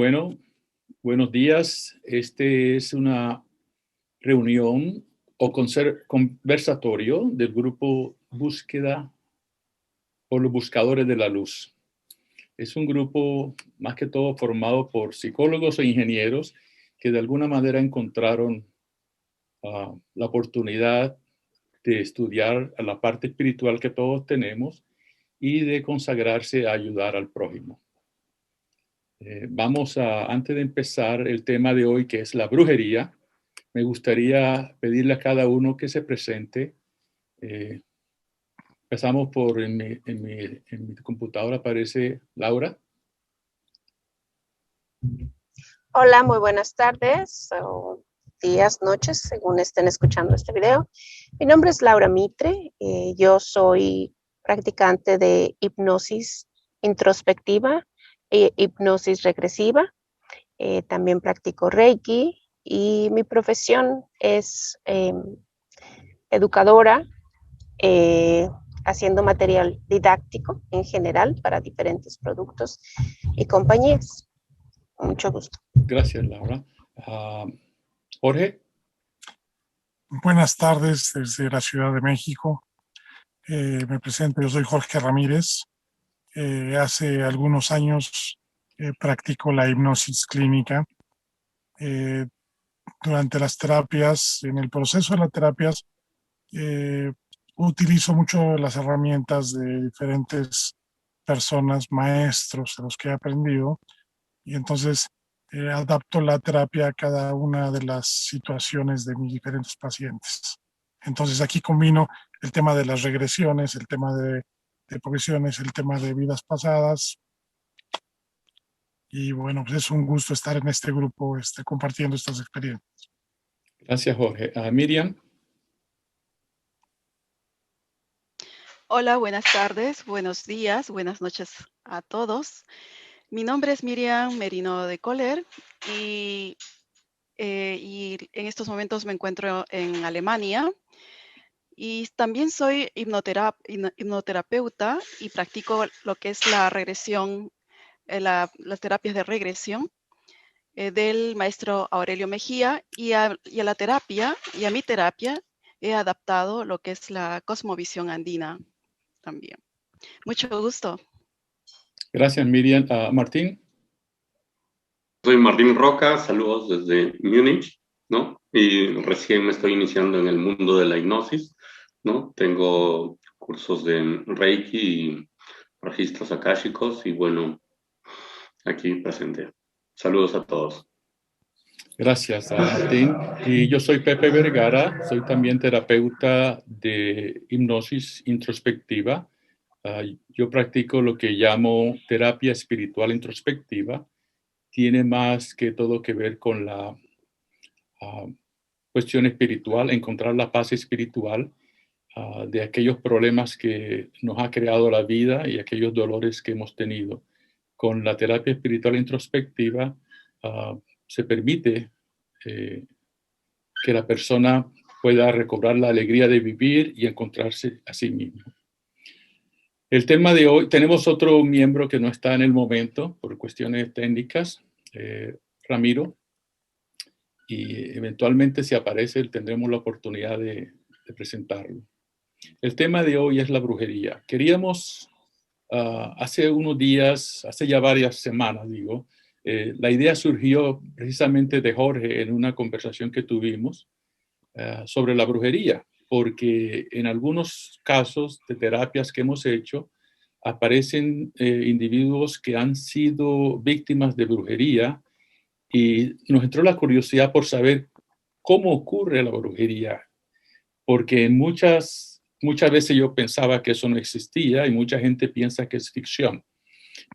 Bueno, buenos días. Este es una reunión o conversatorio del grupo Búsqueda por los Buscadores de la Luz. Es un grupo más que todo formado por psicólogos e ingenieros que de alguna manera encontraron la oportunidad de estudiar a la parte espiritual que todos tenemos y de consagrarse a ayudar al prójimo. Antes de empezar el tema de hoy, que es la brujería, me gustaría pedirle a cada uno que se presente. Empezamos por, en mi computadora aparece Laura. Hola, muy buenas tardes, o días, noches, según estén escuchando este video. Mi nombre es Laura Mitre. Yo soy practicante de hipnosis introspectiva e hipnosis regresiva. También practico Reiki y mi profesión es educadora, haciendo material didáctico en general para diferentes productos y compañías. Con mucho gusto. Gracias, Laura. Jorge. Buenas tardes desde la Ciudad de México. Me presento, yo soy Jorge Ramírez. Hace algunos años practico la hipnosis clínica. Durante las terapias, en el proceso de las terapias, utilizo mucho las herramientas de diferentes personas, maestros de los que he aprendido, y entonces adapto la terapia a cada una de las situaciones de mis diferentes pacientes. Entonces aquí combino el tema de las regresiones, el tema de progresiones, el tema de vidas pasadas. Y bueno, pues es un gusto estar en este grupo compartiendo estas experiencias. Gracias, Jorge. Miriam. Hola, buenas tardes, buenos días, buenas noches a todos. Mi nombre es Miriam Merino de Kohler y en estos momentos me encuentro en Alemania y también soy hipnoterapeuta y practico lo que es la regresión, las terapias de regresión del maestro Aurelio Mejía y a la terapia y a mi terapia he adaptado lo que es la cosmovisión andina también. Mucho gusto. Gracias, Miriam. Martín. Soy Martín Roca, saludos desde Múnich, ¿no? Y recién me estoy iniciando en el mundo de la hipnosis, ¿no? Tengo cursos de Reiki y registros akáshicos y bueno, aquí presente. Saludos a todos. Gracias, Martín. Y yo soy Pepe Vergara, soy también terapeuta de hipnosis introspectiva. Yo practico lo que llamo terapia espiritual introspectiva. Tiene más que todo que ver con la cuestión espiritual, encontrar la paz espiritual de aquellos problemas que nos ha creado la vida y aquellos dolores que hemos tenido. Con la terapia espiritual introspectiva se permite que la persona pueda recobrar la alegría de vivir y encontrarse a sí mismo. El tema de hoy, tenemos otro miembro que no está en el momento por cuestiones técnicas, Ramiro, y eventualmente si aparece tendremos la oportunidad de presentarlo. El tema de hoy es la brujería. Queríamos, hace unos días, hace ya varias semanas, la idea surgió precisamente de Jorge en una conversación que tuvimos sobre la brujería, porque en algunos casos de terapias que hemos hecho aparecen individuos que han sido víctimas de brujería y nos entró la curiosidad por saber cómo ocurre la brujería, porque muchas veces yo pensaba que eso no existía y mucha gente piensa que es ficción,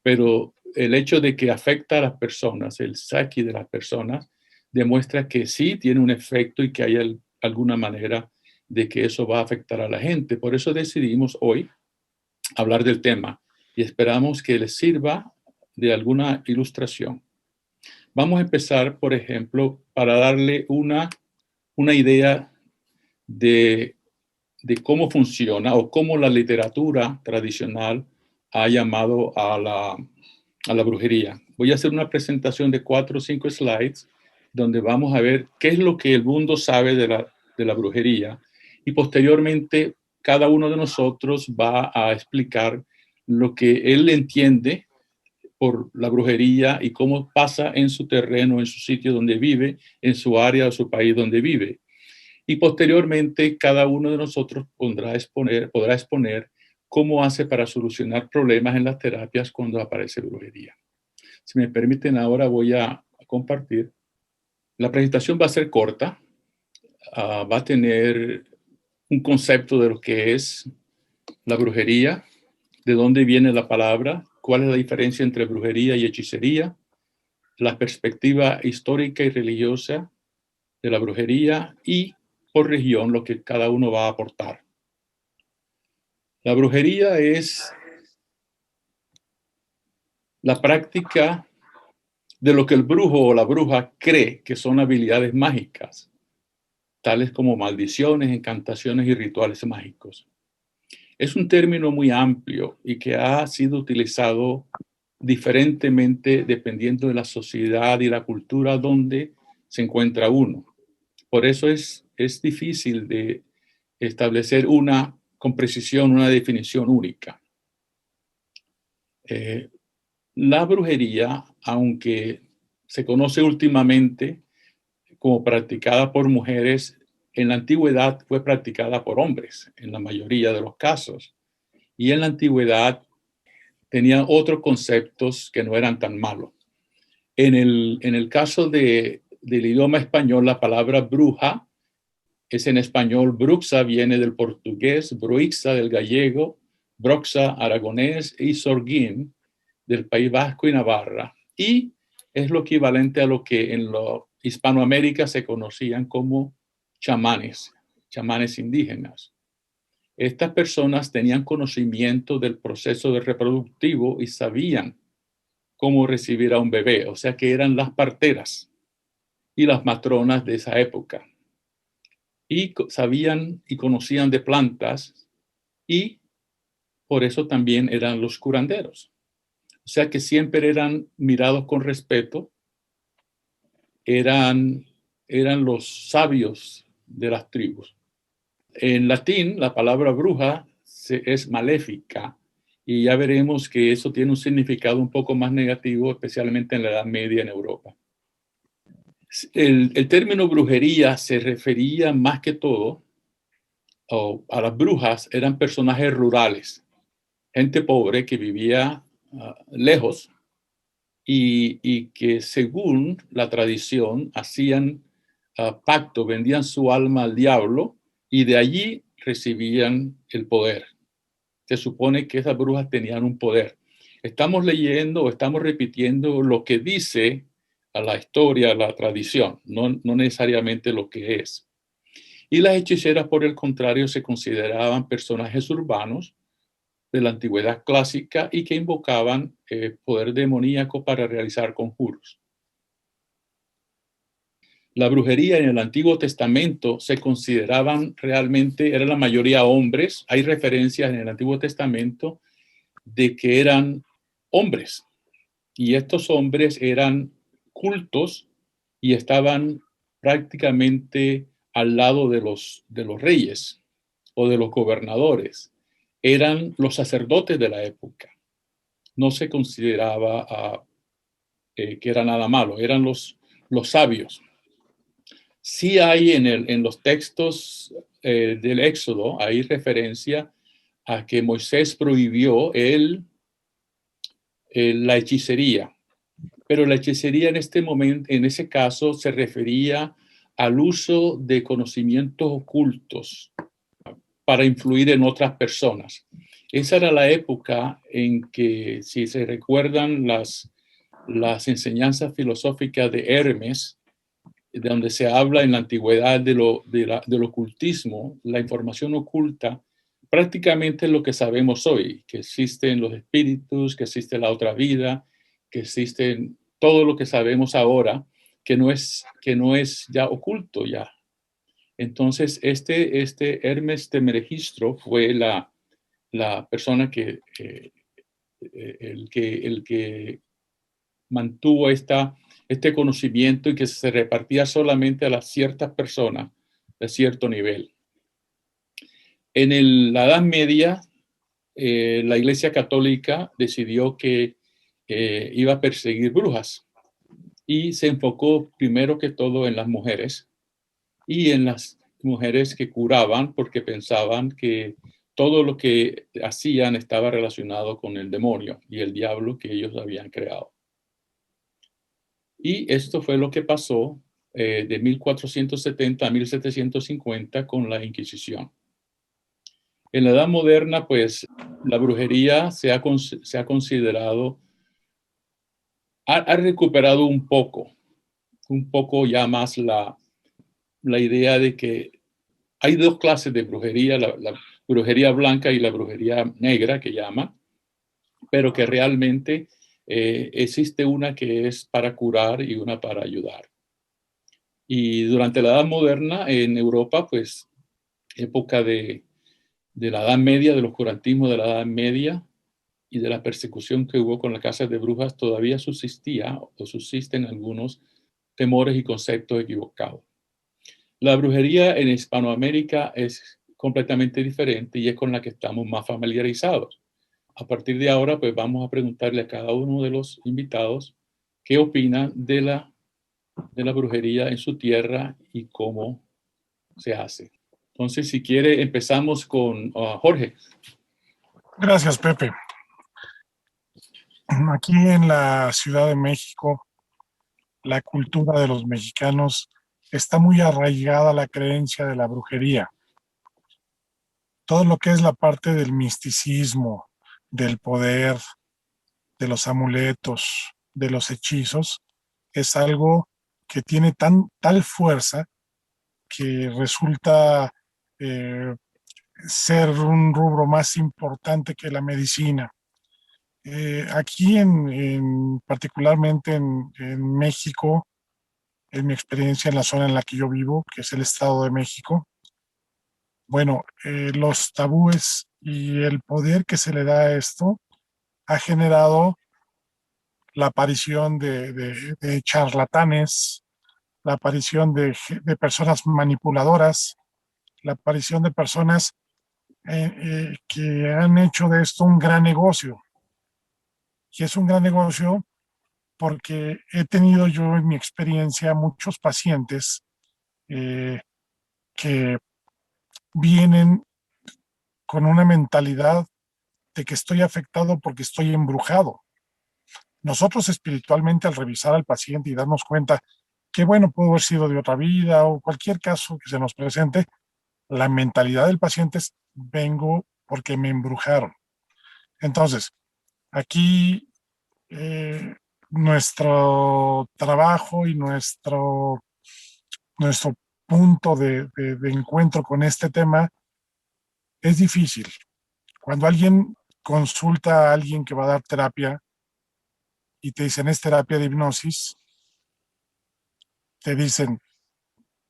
pero el hecho de que afecta a las personas, el psique de las personas, demuestra que sí tiene un efecto y que hay alguna manera de que eso va a afectar a la gente. Por eso decidimos hoy hablar del tema y esperamos que les sirva de alguna ilustración. Vamos a empezar, por ejemplo, para darle una idea de cómo funciona o cómo la literatura tradicional ha llamado a a la brujería. Voy a hacer una presentación de 4 o 5 slides donde vamos a ver qué es lo que el mundo sabe de la brujería, y posteriormente cada uno de nosotros va a explicar lo que él entiende por la brujería y cómo pasa en su terreno, en su sitio donde vive, en su área o su país donde vive. Y posteriormente cada uno de nosotros podrá exponer cómo hace para solucionar problemas en las terapias cuando aparece brujería. Si me permiten, ahora voy a compartir. La presentación va a ser corta, va a tener un concepto de lo que es la brujería, de dónde viene la palabra, cuál es la diferencia entre brujería y hechicería, la perspectiva histórica y religiosa de la brujería y por región lo que cada uno va a aportar. La brujería es la práctica de lo que el brujo o la bruja cree que son habilidades mágicas, tales como maldiciones, encantaciones y rituales mágicos. Es un término muy amplio y que ha sido utilizado diferentemente dependiendo de la sociedad y la cultura donde se encuentra uno. Por eso es difícil de establecer con precisión una definición única. La brujería, aunque se conoce últimamente como practicada por mujeres, en la antigüedad fue practicada por hombres en la mayoría de los casos. Y en la antigüedad tenían otros conceptos que no eran tan malos. En el caso del idioma español, la palabra bruja es en español bruxa, viene del portugués, bruixa del gallego, broxa aragonés y sorguín del País Vasco y Navarra. Y es lo equivalente a lo que en Hispanoamérica se conocían como chamanes indígenas. Estas personas tenían conocimiento del proceso reproductivo y sabían cómo recibir a un bebé, o sea que eran las parteras y las matronas de esa época. Y sabían y conocían de plantas y por eso también eran los curanderos. O sea que siempre eran mirados con respeto, eran los sabios de las tribus. En latín, la palabra bruja es maléfica, y ya veremos que eso tiene un significado un poco más negativo, especialmente en la Edad Media en Europa. El término brujería se refería más que todo a las brujas, eran personajes rurales, gente pobre que vivía lejos y que según la tradición hacían pacto, vendían su alma al diablo y de allí recibían el poder. Se supone que esas brujas tenían un poder. Estamos leyendo o estamos repitiendo lo que dice a la historia, a la tradición, no necesariamente lo que es. Y las hechiceras, por el contrario, se consideraban personajes urbanos de la antigüedad clásica y que invocaban poder demoníaco para realizar conjuros. La brujería en el Antiguo Testamento se consideraban realmente, era la mayoría hombres. Hay referencias en el Antiguo Testamento de que eran hombres, y estos hombres eran cultos y estaban prácticamente al lado de los reyes o de los gobernadores. Eran los sacerdotes de la época. No se consideraba que era nada malo, eran los sabios. Sí hay en los textos del Éxodo, hay referencia a que Moisés prohibió la hechicería, pero la hechicería en este momento, en ese caso, se refería al uso de conocimientos ocultos para influir en otras personas. Esa era la época en que, si se recuerdan las enseñanzas filosóficas de Hermes, de donde se habla en la antigüedad del ocultismo, la información oculta, prácticamente es lo que sabemos hoy, que existen los espíritus, que existe la otra vida, que existen todo lo que sabemos ahora, que no es ya oculto ya. Entonces, este Hermes Trismegisto fue la persona el que mantuvo este conocimiento y que se repartía solamente a las ciertas personas de cierto nivel. En la Edad Media, la Iglesia Católica decidió que iba a perseguir brujas y se enfocó primero que todo en las mujeres y en las mujeres que curaban porque pensaban que todo lo que hacían estaba relacionado con el demonio y el diablo que ellos habían creado. Y esto fue lo que pasó de 1470 a 1750 con la Inquisición. En la Edad Moderna, pues, la brujería se ha considerado, ha recuperado un poco ya más la idea de que hay dos clases de brujería, la brujería blanca y la brujería negra, que llaman, pero que realmente existe una que es para curar y una para ayudar. Y durante la Edad Moderna en Europa, pues, época de la Edad Media, del oscurantismo de la Edad Media y de la persecución que hubo con las casas de brujas, todavía subsistía o subsisten algunos temores y conceptos equivocados. La brujería en Hispanoamérica es completamente diferente y es con la que estamos más familiarizados. A partir de ahora, pues vamos a preguntarle a cada uno de los invitados qué opinan de la brujería en su tierra y cómo se hace. Entonces, si quiere, empezamos con Jorge. Gracias, Pepe. Aquí en la Ciudad de México, la cultura de los mexicanos está muy arraigada a la creencia de la brujería. Todo lo que es la parte del misticismo, del poder, de los amuletos, de los hechizos, es algo que tiene tal fuerza que resulta ser un rubro más importante que la medicina. Aquí particularmente en México, en mi experiencia en la zona en la que yo vivo, que es el Estado de México, bueno, los tabúes y el poder que se le da a esto ha generado la aparición de charlatanes, la aparición de personas manipuladoras, la aparición de personas que han hecho de esto un gran negocio. Y es un gran negocio porque he tenido yo en mi experiencia muchos pacientes que vienen con una mentalidad de que estoy afectado porque estoy embrujado. Nosotros espiritualmente, al revisar al paciente y darnos cuenta que, bueno, pudo haber sido de otra vida o cualquier caso que se nos presente, la mentalidad del paciente es: vengo porque me embrujaron. Entonces, aquí nuestro trabajo y nuestro punto de encuentro con este tema es difícil. Cuando alguien consulta a alguien que va a dar terapia y te dicen es terapia de hipnosis, te dicen,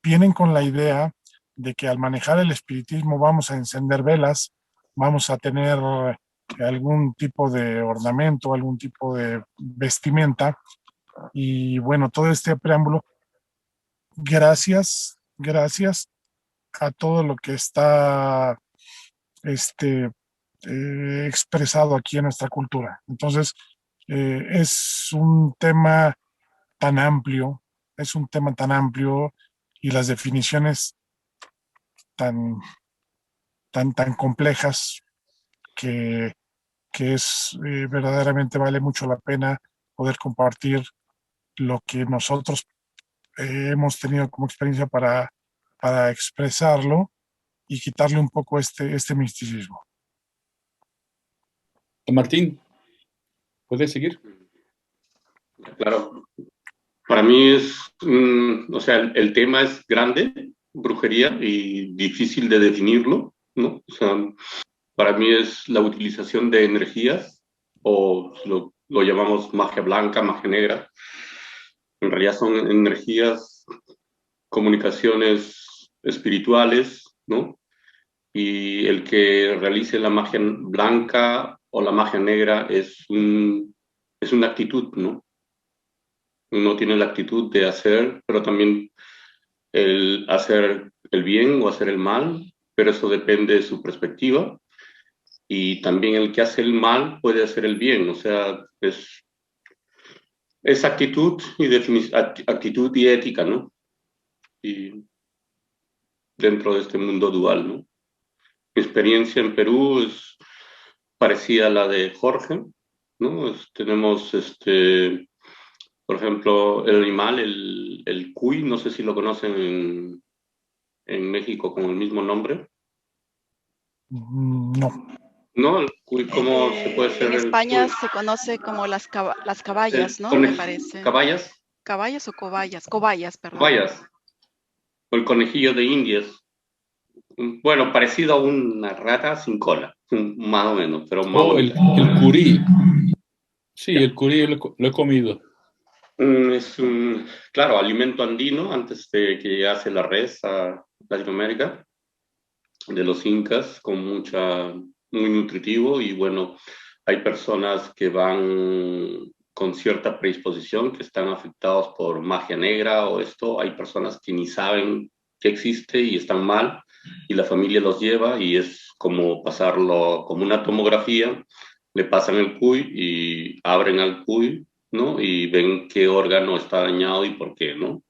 vienen con la idea de que al manejar el espiritismo vamos a encender velas, vamos a tener algún tipo de ornamento, algún tipo de vestimenta. Y bueno, todo este preámbulo, gracias a todo lo que está expresado aquí en nuestra cultura. Entonces, es un tema tan amplio, y las definiciones tan complejas que es verdaderamente vale mucho la pena poder compartir lo que nosotros hemos tenido como experiencia para expresarlo y quitarle un poco este misticismo. Martín, ¿puedes seguir? Claro. Para mí o sea, el tema es grande, brujería, y difícil de definirlo, ¿no? O sea, para mí es la utilización de energías, o lo llamamos magia blanca, magia negra. En realidad son energías, comunicaciones espirituales, ¿no? Y el que realice la magia blanca o la magia negra es una actitud, ¿no? Uno tiene la actitud de hacer, pero también el hacer el bien o hacer el mal, pero eso depende de su perspectiva. Y también el que hace el mal puede hacer el bien, o sea, es actitud y actitud y ética, ¿no? Y dentro de este mundo dual, ¿no? Mi experiencia en Perú es parecida a la de Jorge, ¿no? Tenemos, por ejemplo, el animal, el cuy, no sé si lo conocen en México con el mismo nombre. No. ¿No? El cuy, ¿cómo se puede ser En el España cuy? se conoce como las caballas, ¿no? Me parece. ¿Caballas? ¿Caballas o cobayas? Cobayas, perdón. Caballas. O el conejillo de Indias. Bueno, parecido a una rata sin cola, más o menos, pero más Oh, bonito. el curí. Sí, el curí lo he comido. Es un, claro, alimento andino antes de que llegase la res a Latinoamérica, de los incas, muy nutritivo y bueno, hay personas que van con cierta predisposición, que están afectados por magia negra o esto, hay personas que ni saben que existe y están mal y la familia los lleva y es como pasarlo como una tomografía, le pasan el cuy y abren al cuy, ¿no? Y ven qué órgano está dañado y por qué, ¿no?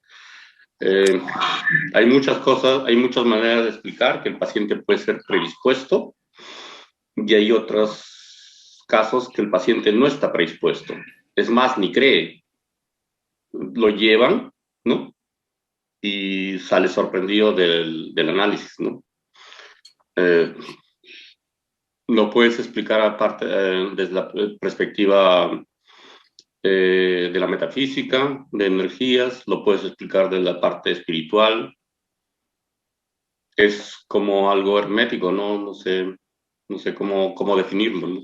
Eh, hay muchas cosas, hay muchas maneras de explicar que el paciente puede ser predispuesto y hay otros casos que el paciente no está predispuesto. Es más, ni cree. Lo llevan, ¿no? Y sale sorprendido del análisis, ¿no? Lo puedes explicar aparte desde la perspectiva de la metafísica, de energías, lo puedes explicar de la parte espiritual. Es como algo hermético, ¿no? No sé cómo definirlo, ¿no?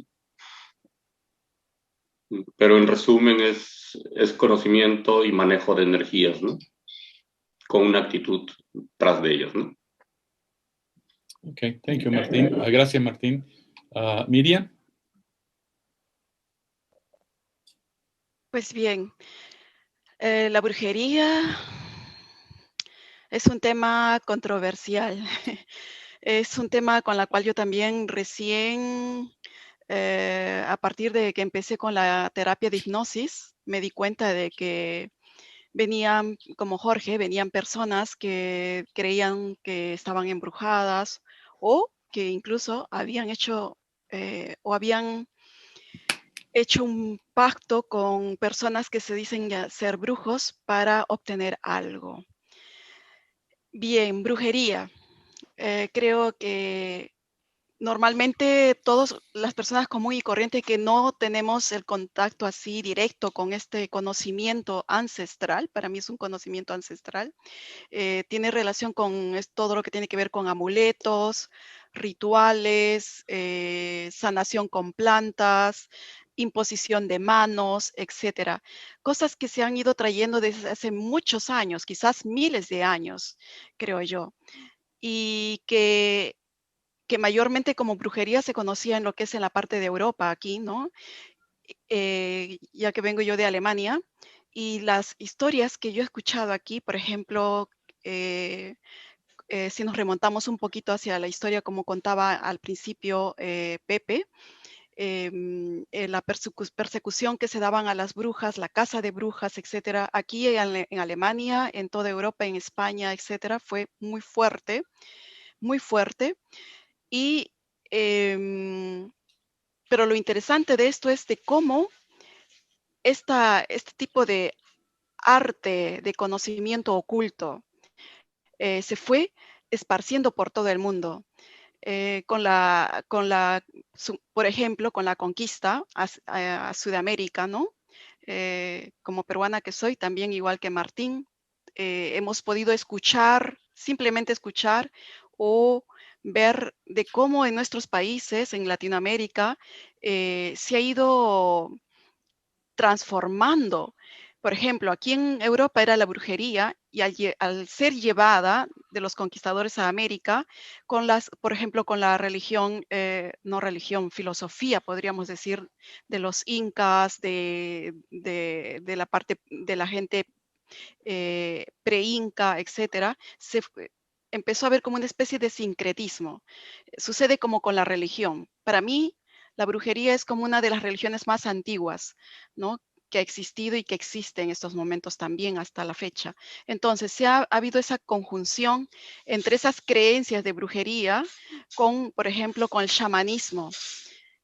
Pero en resumen es conocimiento y manejo de energías, ¿no? Con una actitud tras de ellas, ¿no? Ok, thank you, Martín. Gracias, Martín. Miriam. Pues bien, la brujería es un tema controversial. Es un tema con la cual yo también recién, a partir de que empecé con la terapia de hipnosis, me di cuenta de que venían, como Jorge, venían personas que creían que estaban embrujadas o que incluso habían hecho o habían hecho un pacto con personas que se dicen ya ser brujos para obtener algo. Bien, brujería. Creo que normalmente todas las personas común y corriente que no tenemos el contacto así directo con este conocimiento ancestral, para mí es un conocimiento ancestral, tiene relación con todo lo que tiene que ver con amuletos, rituales, sanación con plantas, imposición de manos, etcétera. Cosas que se han ido trayendo desde hace muchos años, quizás miles de años, creo yo, y que mayormente como brujería se conocía en lo que es en la parte de Europa, aquí, ¿no? Ya que vengo yo de Alemania, y las historias que yo he escuchado aquí, por ejemplo, eh, si nos remontamos un poquito hacia la historia, como contaba al principio Pepe, la persecución que se daban a las brujas, la caza de brujas, etcétera, aquí en Alemania, en toda Europa, en España, etcétera, fue muy fuerte, muy fuerte. Y, pero lo interesante de esto es de cómo este tipo de arte, de conocimiento oculto, se fue esparciendo por todo el mundo. Por ejemplo, con la conquista a Sudamérica, ¿no? Como peruana que soy, también igual que Martín, hemos podido escuchar, simplemente escuchar o ver de cómo en nuestros países, en Latinoamérica, se ha ido transformando. Por ejemplo, aquí en Europa era la brujería y al ser llevada los conquistadores a América, por ejemplo, con la religión, no religión, filosofía, podríamos decir, de los incas, de la parte de la gente pre-inca, etcétera, empezó a haber como una especie de sincretismo. Sucede como con la religión. Para mí, la brujería es como una de las religiones más antiguas, ¿no?, que ha existido y que existe en estos momentos también hasta la fecha. Entonces, ha habido esa conjunción entre esas creencias de brujería con, por ejemplo, con el chamanismo,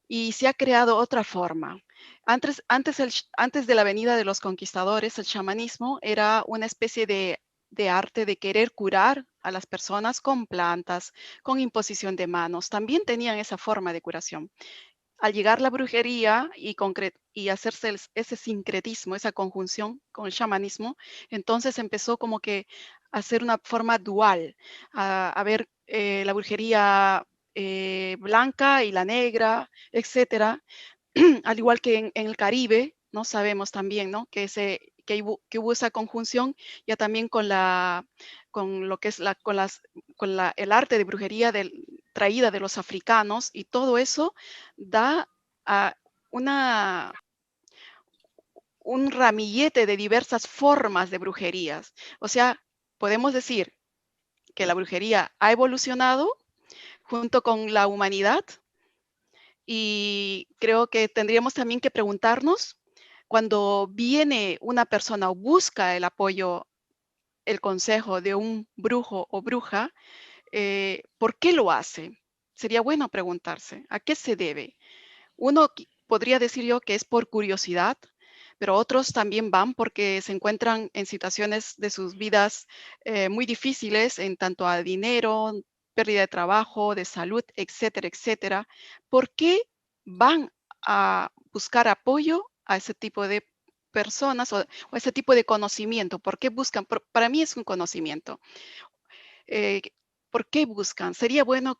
y se ha creado otra forma. Antes de la venida de los conquistadores, el chamanismo era una especie de arte de querer curar a las personas con plantas, con imposición de manos. También tenían esa forma de curación. Al llegar la brujería y hacerse ese sincretismo, esa conjunción con el chamanismo, entonces empezó como que a ser una forma dual, a ver la brujería blanca y la negra, etcétera. Al igual que en el Caribe, ¿no? Sabemos también, ¿no?, que hubo esa conjunción ya también con lo que es el arte de brujería traída de los africanos, y todo eso da a un ramillete de diversas formas de brujerías. O sea, podemos decir que la brujería ha evolucionado junto con la humanidad, y creo que tendríamos también que preguntarnos, cuando viene una persona o busca el apoyo, el consejo de un brujo o bruja, ¿por qué lo hace? Sería bueno preguntarse, ¿a qué se debe? Uno podría decir yo que es por curiosidad, pero otros también van porque se encuentran en situaciones de sus vidas muy difíciles en tanto a dinero, pérdida de trabajo, de salud, etcétera, etcétera. ¿Por qué van a buscar apoyo a ese tipo de personas o ese tipo de conocimiento? ¿Por qué buscan? Para mí es un conocimiento. Eh, ¿Por qué buscan? Sería bueno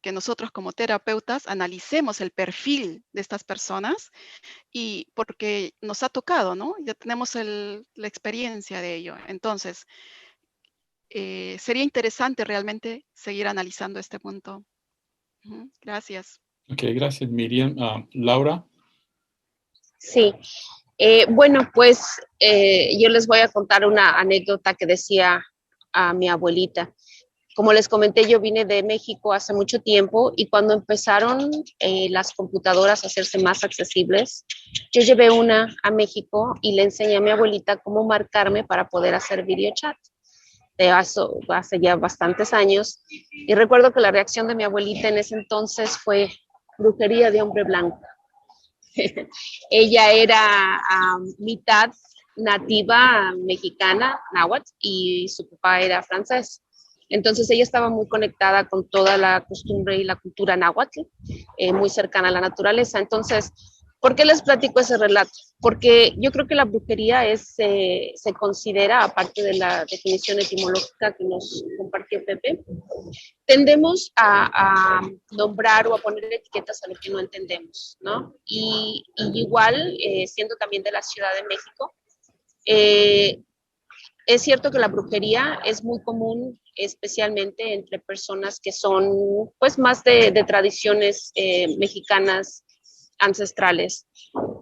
que nosotros como terapeutas analicemos el perfil de estas personas, y porque nos ha tocado, ¿no? Ya tenemos la experiencia de ello. Entonces, sería interesante realmente seguir analizando este punto. Gracias. Ok, gracias, Miriam. Laura. Sí, bueno, pues yo les voy a contar una anécdota que decía a mi abuelita. Como les comenté, yo vine de México hace mucho tiempo, y cuando empezaron las computadoras a hacerse más accesibles, yo llevé una a México y le enseñé a mi abuelita cómo marcarme para poder hacer videochat. De hace ya bastantes años. Y recuerdo que la reacción de mi abuelita en ese entonces fue: brujería de hombre blanco. Ella era mitad nativa mexicana, náhuatl, y su papá era francés. Entonces ella estaba muy conectada con toda la costumbre y la cultura náhuatl, muy cercana a la naturaleza. Entonces, ¿por qué les platico ese relato? Porque yo creo que la brujería se considera, aparte de la definición etimológica que nos compartió Pepe, tendemos a nombrar o a poner etiquetas a lo que no entendemos, ¿no? Y igual, siendo también de la Ciudad de México, es cierto que la brujería es muy común, especialmente entre personas que son, pues, más de tradiciones mexicanas ancestrales.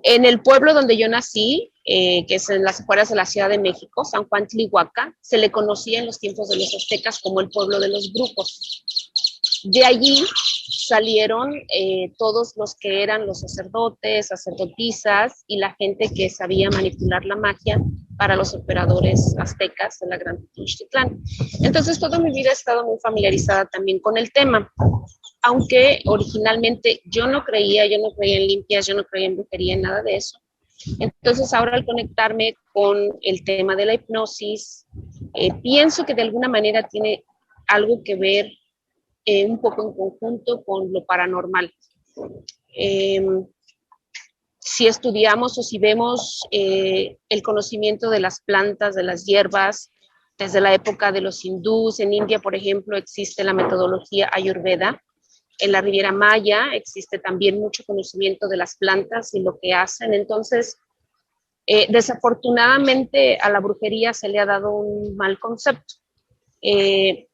En el pueblo donde yo nací, que es en las afueras de la Ciudad de México, San Juan Tlihuaca, se le conocía en los tiempos de los aztecas como el pueblo de los brujos. De allí salieron todos los que eran los sacerdotes, sacerdotisas y la gente que sabía manipular la magia para los operadores aztecas de la Gran Tenochtitlán. Entonces, toda mi vida he estado muy familiarizada también con el tema, aunque originalmente yo no creía en limpias, yo no creía en brujería, en nada de eso. Entonces, ahora al conectarme con el tema de la hipnosis, pienso que de alguna manera tiene algo que ver un poco en conjunto con lo paranormal. Si estudiamos o si vemos el conocimiento de las plantas, de las hierbas, desde la época de los hindús, en India, por ejemplo, existe la metodología Ayurveda. En la Riviera Maya existe también mucho conocimiento de las plantas y lo que hacen. Entonces, desafortunadamente a la brujería se le ha dado un mal concepto.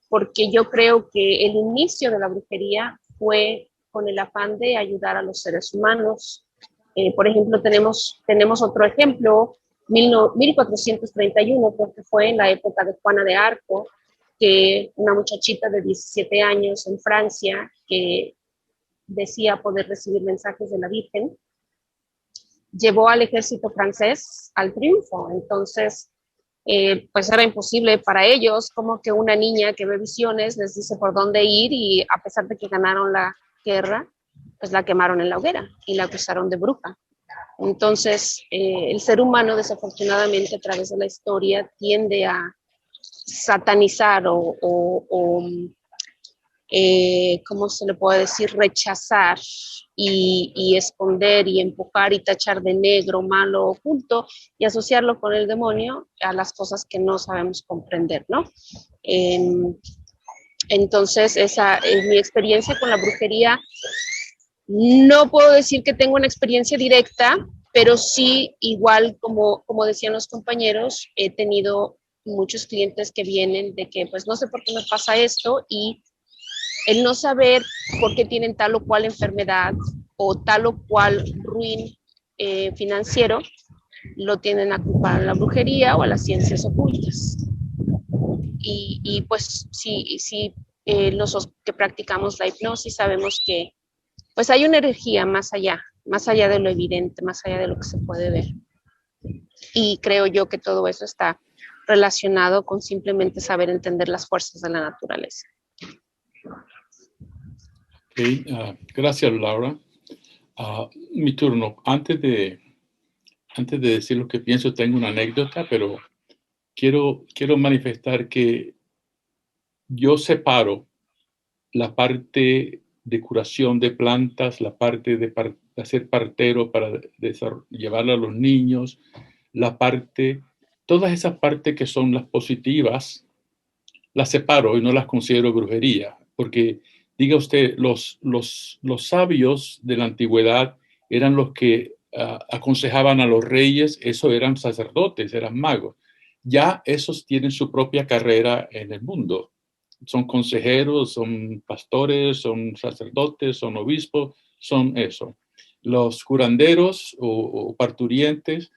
porque yo creo que el inicio de la brujería fue con el afán de ayudar a los seres humanos. Por ejemplo, tenemos otro ejemplo, 1431, creo que fue en la época de Juana de Arco, que una muchachita de 17 años en Francia que decía poder recibir mensajes de la Virgen, llevó al ejército francés al triunfo. Entonces, pues era imposible para ellos, como que una niña que ve visiones les dice por dónde ir, y a pesar de que ganaron la guerra, pues la quemaron en la hoguera y la acusaron de bruja. Entonces, el ser humano, desafortunadamente, a través de la historia, tiende a satanizar ¿cómo se le puede decir? Rechazar y esconder y empujar y tachar de negro, malo, oculto, y asociarlo con el demonio a las cosas que no sabemos comprender, ¿no? Entonces, esa es mi experiencia con la brujería. No puedo decir que tengo una experiencia directa, pero sí, igual como decían los compañeros, he tenido muchos clientes que vienen de que, pues, no sé por qué me pasa esto, y el no saber por qué tienen tal o cual enfermedad o tal o cual ruin financiero, lo tienen a culpar a la brujería o a las ciencias ocultas. Y pues sí, los que practicamos la hipnosis sabemos que pues hay una energía más allá de lo evidente, más allá de lo que se puede ver. Y creo yo que todo eso está relacionado con simplemente saber entender las fuerzas de la naturaleza. Okay, gracias, Laura. Mi turno. Antes de decir lo que pienso, tengo una anécdota, pero quiero manifestar que yo separo la parte de curación de plantas, la parte de hacer partero para llevarla a los niños, todas esas partes que son las positivas, las separo y no las considero brujería, porque diga usted, los sabios de la antigüedad eran los que aconsejaban a los reyes, eso eran sacerdotes, eran magos. Ya esos tienen su propia carrera en el mundo. Son consejeros, son pastores, son sacerdotes, son obispos, son eso. Los curanderos o parturientes,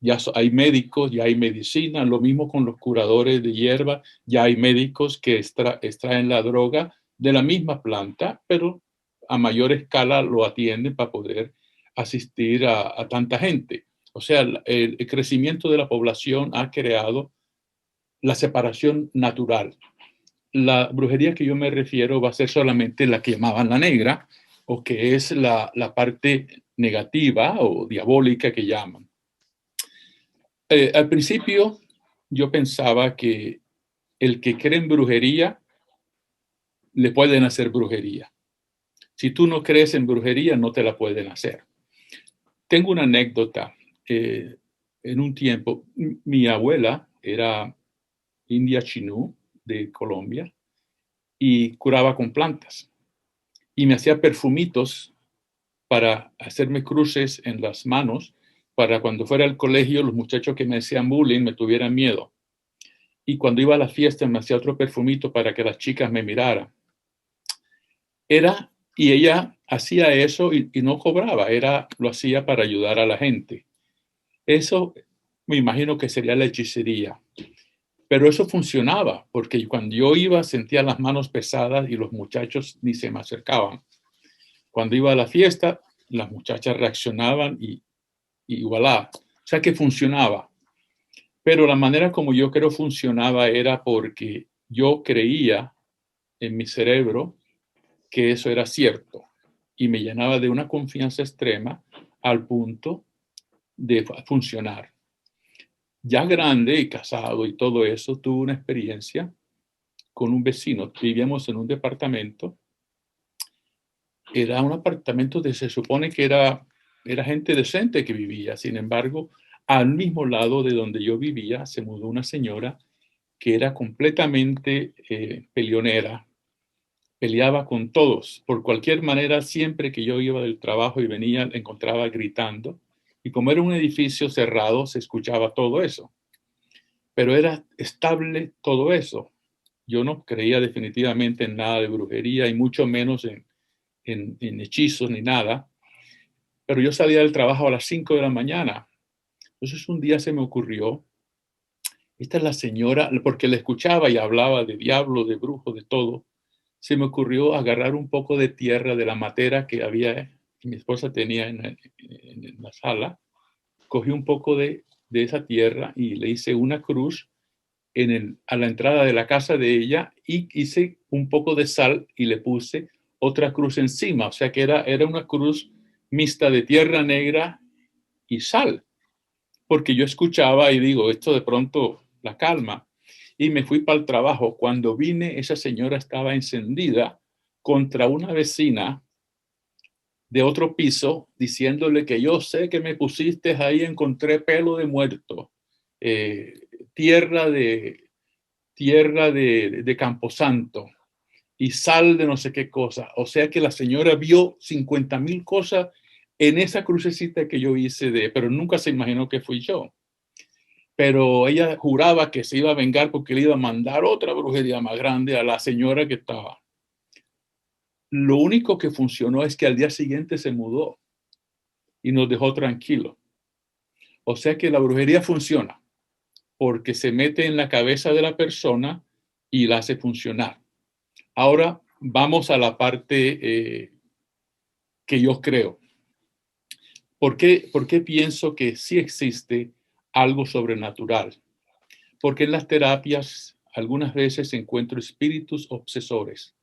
ya hay médicos, ya hay medicina, lo mismo con los curadores de hierba, ya hay médicos que extraen la droga de la misma planta, pero a mayor escala lo atienden para poder asistir a tanta gente. O sea, el crecimiento de la población ha creado la separación natural. La brujería que yo me refiero va a ser solamente la que llamaban la negra, o que es la parte negativa o diabólica que llaman. Al principio yo pensaba que el que cree en brujería, le pueden hacer brujería. Si tú no crees en brujería, no te la pueden hacer. Tengo una anécdota. En un tiempo, mi abuela era india chinú de Colombia y curaba con plantas. Y me hacía perfumitos para hacerme cruces en las manos, para cuando fuera al colegio los muchachos que me hacían bullying me tuvieran miedo. Y cuando iba a la fiesta me hacía otro perfumito para que las chicas me miraran. Y ella hacía eso y no cobraba, lo hacía para ayudar a la gente. Eso me imagino que sería la hechicería. Pero eso funcionaba, porque cuando yo iba sentía las manos pesadas y los muchachos ni se me acercaban. Cuando iba a la fiesta, las muchachas reaccionaban y voilà. O sea que funcionaba. Pero la manera como yo creo funcionaba era porque yo creía en mi cerebro que eso era cierto y me llenaba de una confianza extrema al punto de funcionar. Ya grande y casado y todo eso, tuve una experiencia con un vecino. Vivíamos en un departamento. Era un apartamento de, se supone que era gente decente que vivía. Sin embargo, al mismo lado de donde yo vivía, se mudó una señora que era completamente peleonera. Peleaba con todos. Por cualquier manera, siempre que yo iba del trabajo y venía, la encontraba gritando. Y como era un edificio cerrado, se escuchaba todo eso. Pero era estable todo eso. yo no creía definitivamente en nada de brujería y mucho menos en hechizos ni nada. Pero yo salía del trabajo a las 5 de la mañana. Entonces un día se me ocurrió, esta es la señora, porque la escuchaba y hablaba de diablo, de brujo, de todo. Se me ocurrió agarrar un poco de tierra de la matera que mi esposa tenía en la sala. Cogí un poco de esa tierra y le hice una cruz a la entrada de la casa de ella y hice un poco de sal y le puse otra cruz encima. O sea que era una cruz mixta de tierra negra y sal. Porque yo escuchaba y digo, esto de pronto la calma. Y me fui para el trabajo. Cuando vine, esa señora estaba encendida contra una vecina de otro piso, diciéndole que yo sé que me pusiste ahí, encontré pelo de muerto, tierra de Camposanto y sal de no sé qué cosa. O sea que la señora vio 50,000 cosas en esa crucecita que yo hice pero nunca se imaginó que fui yo. Pero ella juraba que se iba a vengar porque le iba a mandar otra brujería más grande a la señora que estaba. Lo único que funcionó es que al día siguiente se mudó y nos dejó tranquilos. O sea que la brujería funciona porque se mete en la cabeza de la persona y la hace funcionar. Ahora vamos a la parte que yo creo. ¿Por qué pienso que sí existe algo sobrenatural? Porque en las terapias algunas veces encuentro espíritus obsesores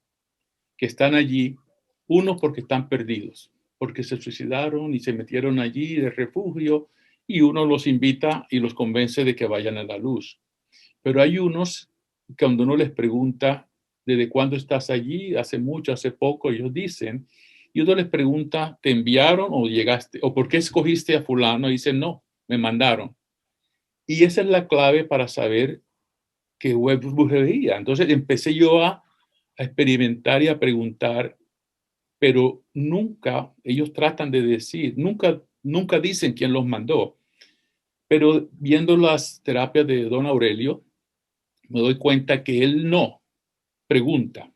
que están allí, unos porque están perdidos, porque se suicidaron y se metieron allí de refugio, y uno los invita y los convence de que vayan a la luz. Pero hay unos que cuando uno les pregunta, ¿desde cuándo estás allí? Hace mucho, hace poco, ellos dicen, y uno les pregunta, ¿te enviaron o llegaste? ¿O por qué escogiste a fulano? Y dicen, no, me mandaron. Y esa es la clave para saber qué es brujería. Entonces empecé yo a experimentar y a preguntar, pero nunca, ellos tratan de decir, nunca dicen quién los mandó. Pero viendo las terapias de Don Aurelio, me doy cuenta que él no pregunta.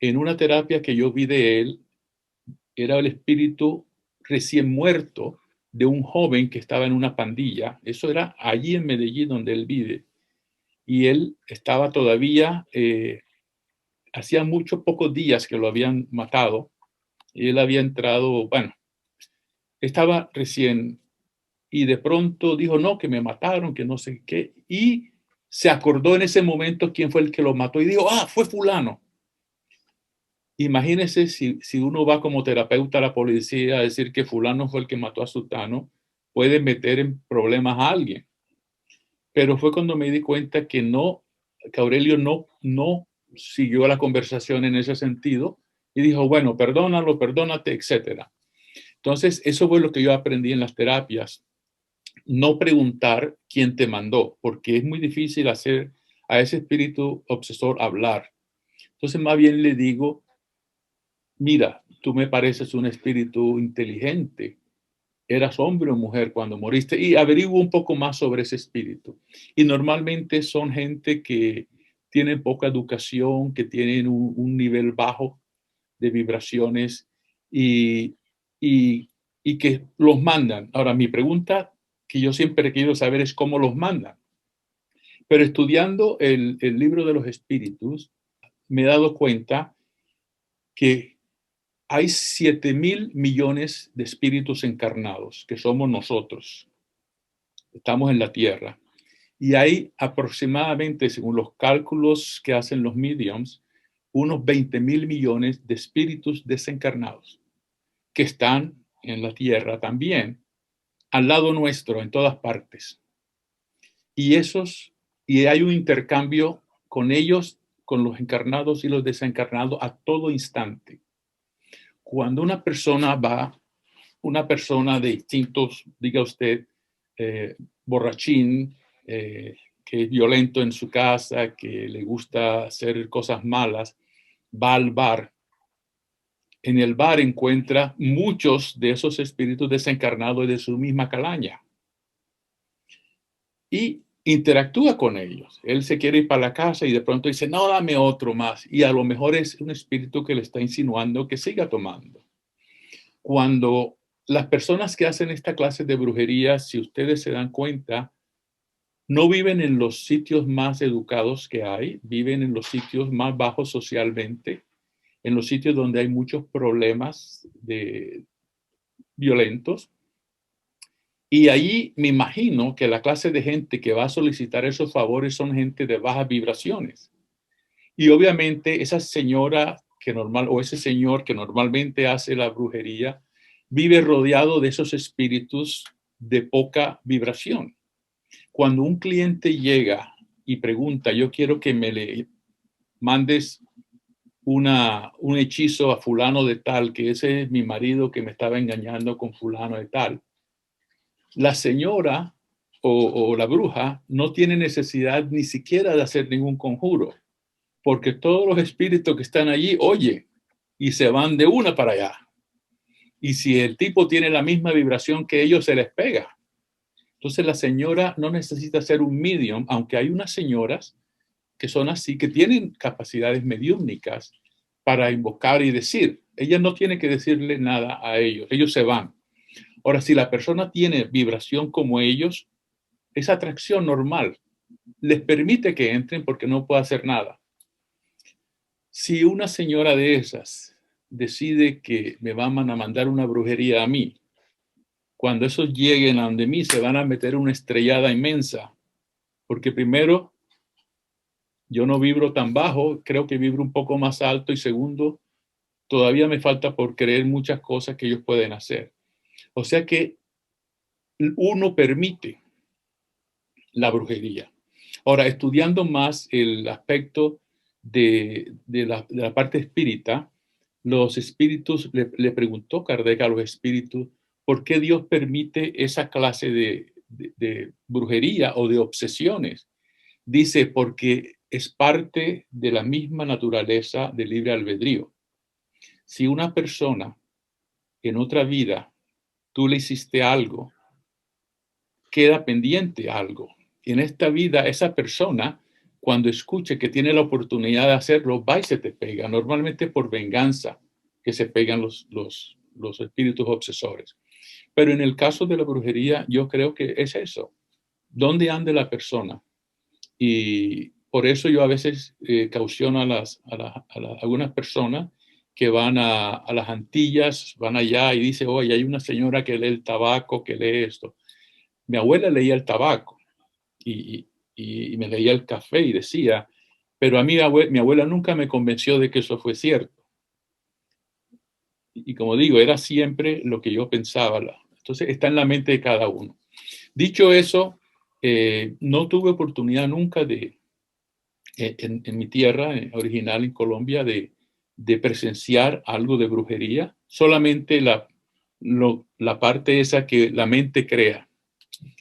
En una terapia que yo vi de él, era el espíritu recién muerto de un joven que estaba en una pandilla. Eso era allí en Medellín donde él vive. Y él estaba todavía, hacía pocos días que lo habían matado. Y él había entrado, bueno, estaba recién, y de pronto dijo, no, que me mataron, que no sé qué. Y se acordó en ese momento quién fue el que lo mató y dijo, fue fulano. Imagínese si uno va como terapeuta a la policía a decir que fulano fue el que mató a sutano, puede meter en problemas a alguien. Pero fue cuando me di cuenta que Aurelio no siguió la conversación en ese sentido y dijo, bueno, perdónalo, perdónate, etcétera. Entonces, eso fue lo que yo aprendí en las terapias. No preguntar quién te mandó, porque es muy difícil hacer a ese espíritu obsesor hablar. Entonces, más bien le digo, mira, tú me pareces un espíritu inteligente. ¿Eras hombre o mujer cuando moriste? Y averiguo un poco más sobre ese espíritu. Y normalmente son gente que tienen poca educación, que tienen un nivel bajo de vibraciones y que los mandan. Ahora, mi pregunta que yo siempre quiero saber es cómo los mandan. Pero estudiando el libro de los espíritus, me he dado cuenta que hay 7,000 millones de espíritus encarnados, que somos nosotros. Estamos en la Tierra. Y hay aproximadamente, según los cálculos que hacen los mediums, unos 20,000 millones de espíritus desencarnados que están en la Tierra también, al lado nuestro, en todas partes. Y hay un intercambio con ellos, con los encarnados y los desencarnados a todo instante. Cuando una persona de distintos, diga usted, borrachín, que es violento en su casa, que le gusta hacer cosas malas, va al bar. En el bar encuentra muchos de esos espíritus desencarnados de su misma calaña. Y interactúa con ellos. Él se quiere ir para la casa y de pronto dice, no, dame otro más. Y a lo mejor es un espíritu que le está insinuando que siga tomando. Cuando las personas que hacen esta clase de brujería, si ustedes se dan cuenta, no viven en los sitios más educados que hay, viven en los sitios más bajos socialmente, en los sitios donde hay muchos problemas violentos. Y allí me imagino que la clase de gente que va a solicitar esos favores son gente de bajas vibraciones. Y obviamente esa señora o ese señor que normalmente hace la brujería vive rodeado de esos espíritus de poca vibración. Cuando un cliente llega y pregunta, yo quiero que me le mandes un hechizo a fulano de tal, que ese es mi marido que me estaba engañando con fulano de tal, la señora o la bruja no tiene necesidad ni siquiera de hacer ningún conjuro, porque todos los espíritus que están allí oyen y se van de una para allá. Y si el tipo tiene la misma vibración que ellos, se les pega. Entonces la señora no necesita ser un medium, aunque hay unas señoras que son así, que tienen capacidades mediúmnicas para invocar y decir. Ella no tiene que decirle nada a ellos, ellos se van. Ahora, si la persona tiene vibración como ellos, esa atracción normal les permite que entren porque no puede hacer nada. Si una señora de esas decide que me van a mandar una brujería a mí, cuando esos lleguen a donde mí se van a meter una estrellada inmensa, porque primero, yo no vibro tan bajo, creo que vibro un poco más alto, y segundo, todavía me falta por creer muchas cosas que ellos pueden hacer. O sea que uno permite la brujería. Ahora, estudiando más el aspecto de la parte espírita, los espíritus, le preguntó Kardec a los espíritus, ¿por qué Dios permite esa clase de brujería o de obsesiones? Dice, porque es parte de la misma naturaleza del libre albedrío. Si una persona en otra vida tú le hiciste algo, queda pendiente algo. Y en esta vida, esa persona, cuando escuche que tiene la oportunidad de hacerlo, va y se te pega, normalmente por venganza, que se pegan los espíritus obsesores. Pero en el caso de la brujería, yo creo que es eso. ¿Dónde anda la persona? Y por eso yo a veces cauciono a algunas personas que van a las Antillas, van allá y dicen, oye, hay una señora que lee el tabaco, que lee esto. Mi abuela leía el tabaco y me leía el café y decía, pero a mí mi abuela nunca me convenció de que eso fue cierto. Y como digo, era siempre lo que yo pensaba. Entonces está en la mente de cada uno. Dicho eso, no tuve oportunidad nunca en mi tierra original, en Colombia, de presenciar algo de brujería, solamente la parte esa que la mente crea.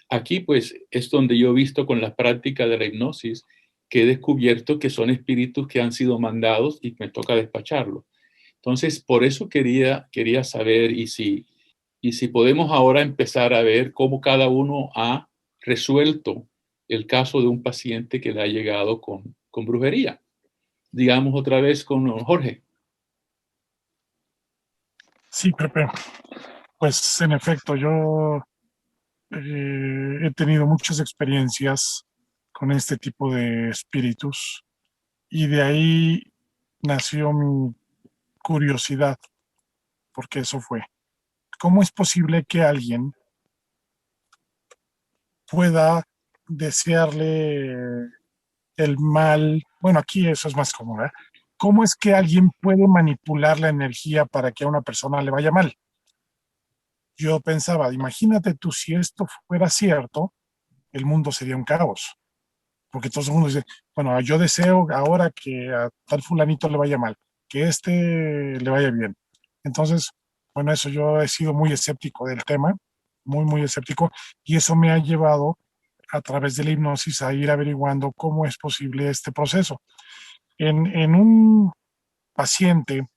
Aquí, pues, es donde yo he visto con la práctica de la hipnosis que he descubierto que son espíritus que han sido mandados y me toca despacharlos. Entonces, por eso quería saber y si podemos ahora empezar a ver cómo cada uno ha resuelto el caso de un paciente que le ha llegado con brujería. Digamos otra vez con Jorge. Sí, Pepe. Pues en efecto, yo he tenido muchas experiencias con este tipo de espíritus y de ahí nació mi curiosidad, porque eso fue. ¿Cómo es posible que alguien pueda desearle el mal? Bueno, aquí eso es más común, ¿eh? ¿Cómo es que alguien puede manipular la energía para que a una persona le vaya mal? Yo pensaba, imagínate tú, si esto fuera cierto, el mundo sería un caos. Porque todo el mundo dice, bueno, yo deseo ahora que a tal fulanito le vaya mal, que le vaya bien. Entonces, bueno, eso yo he sido muy escéptico del tema, muy, muy escéptico, y eso me ha llevado a través de la hipnosis a ir averiguando cómo es posible este proceso. En un paciente,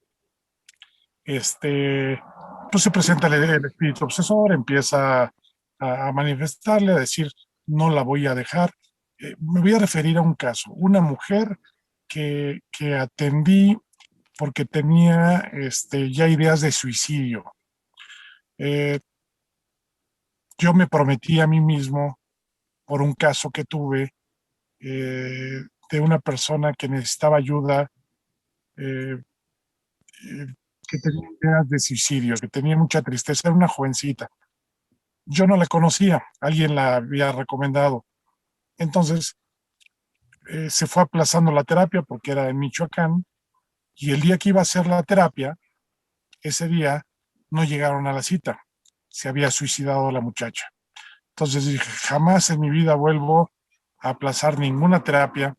pues se presenta el espíritu obsesor, empieza a manifestarle, a decir, no la voy a dejar, Me voy a referir a un caso, una mujer que atendí porque tenía ya ideas de suicidio. Eh, yo me prometí a mí mismo por un caso que tuve de una persona que necesitaba ayuda, eh, eh, que tenía ideas de suicidio, que tenía mucha tristeza, era una jovencita. Yo no la conocía, alguien la había recomendado. Entonces se fue aplazando la terapia porque era en Michoacán y el día que iba a hacer la terapia, ese día no llegaron a la cita. Se había suicidado la muchacha. Entonces dije, jamás en mi vida vuelvo a aplazar ninguna terapia,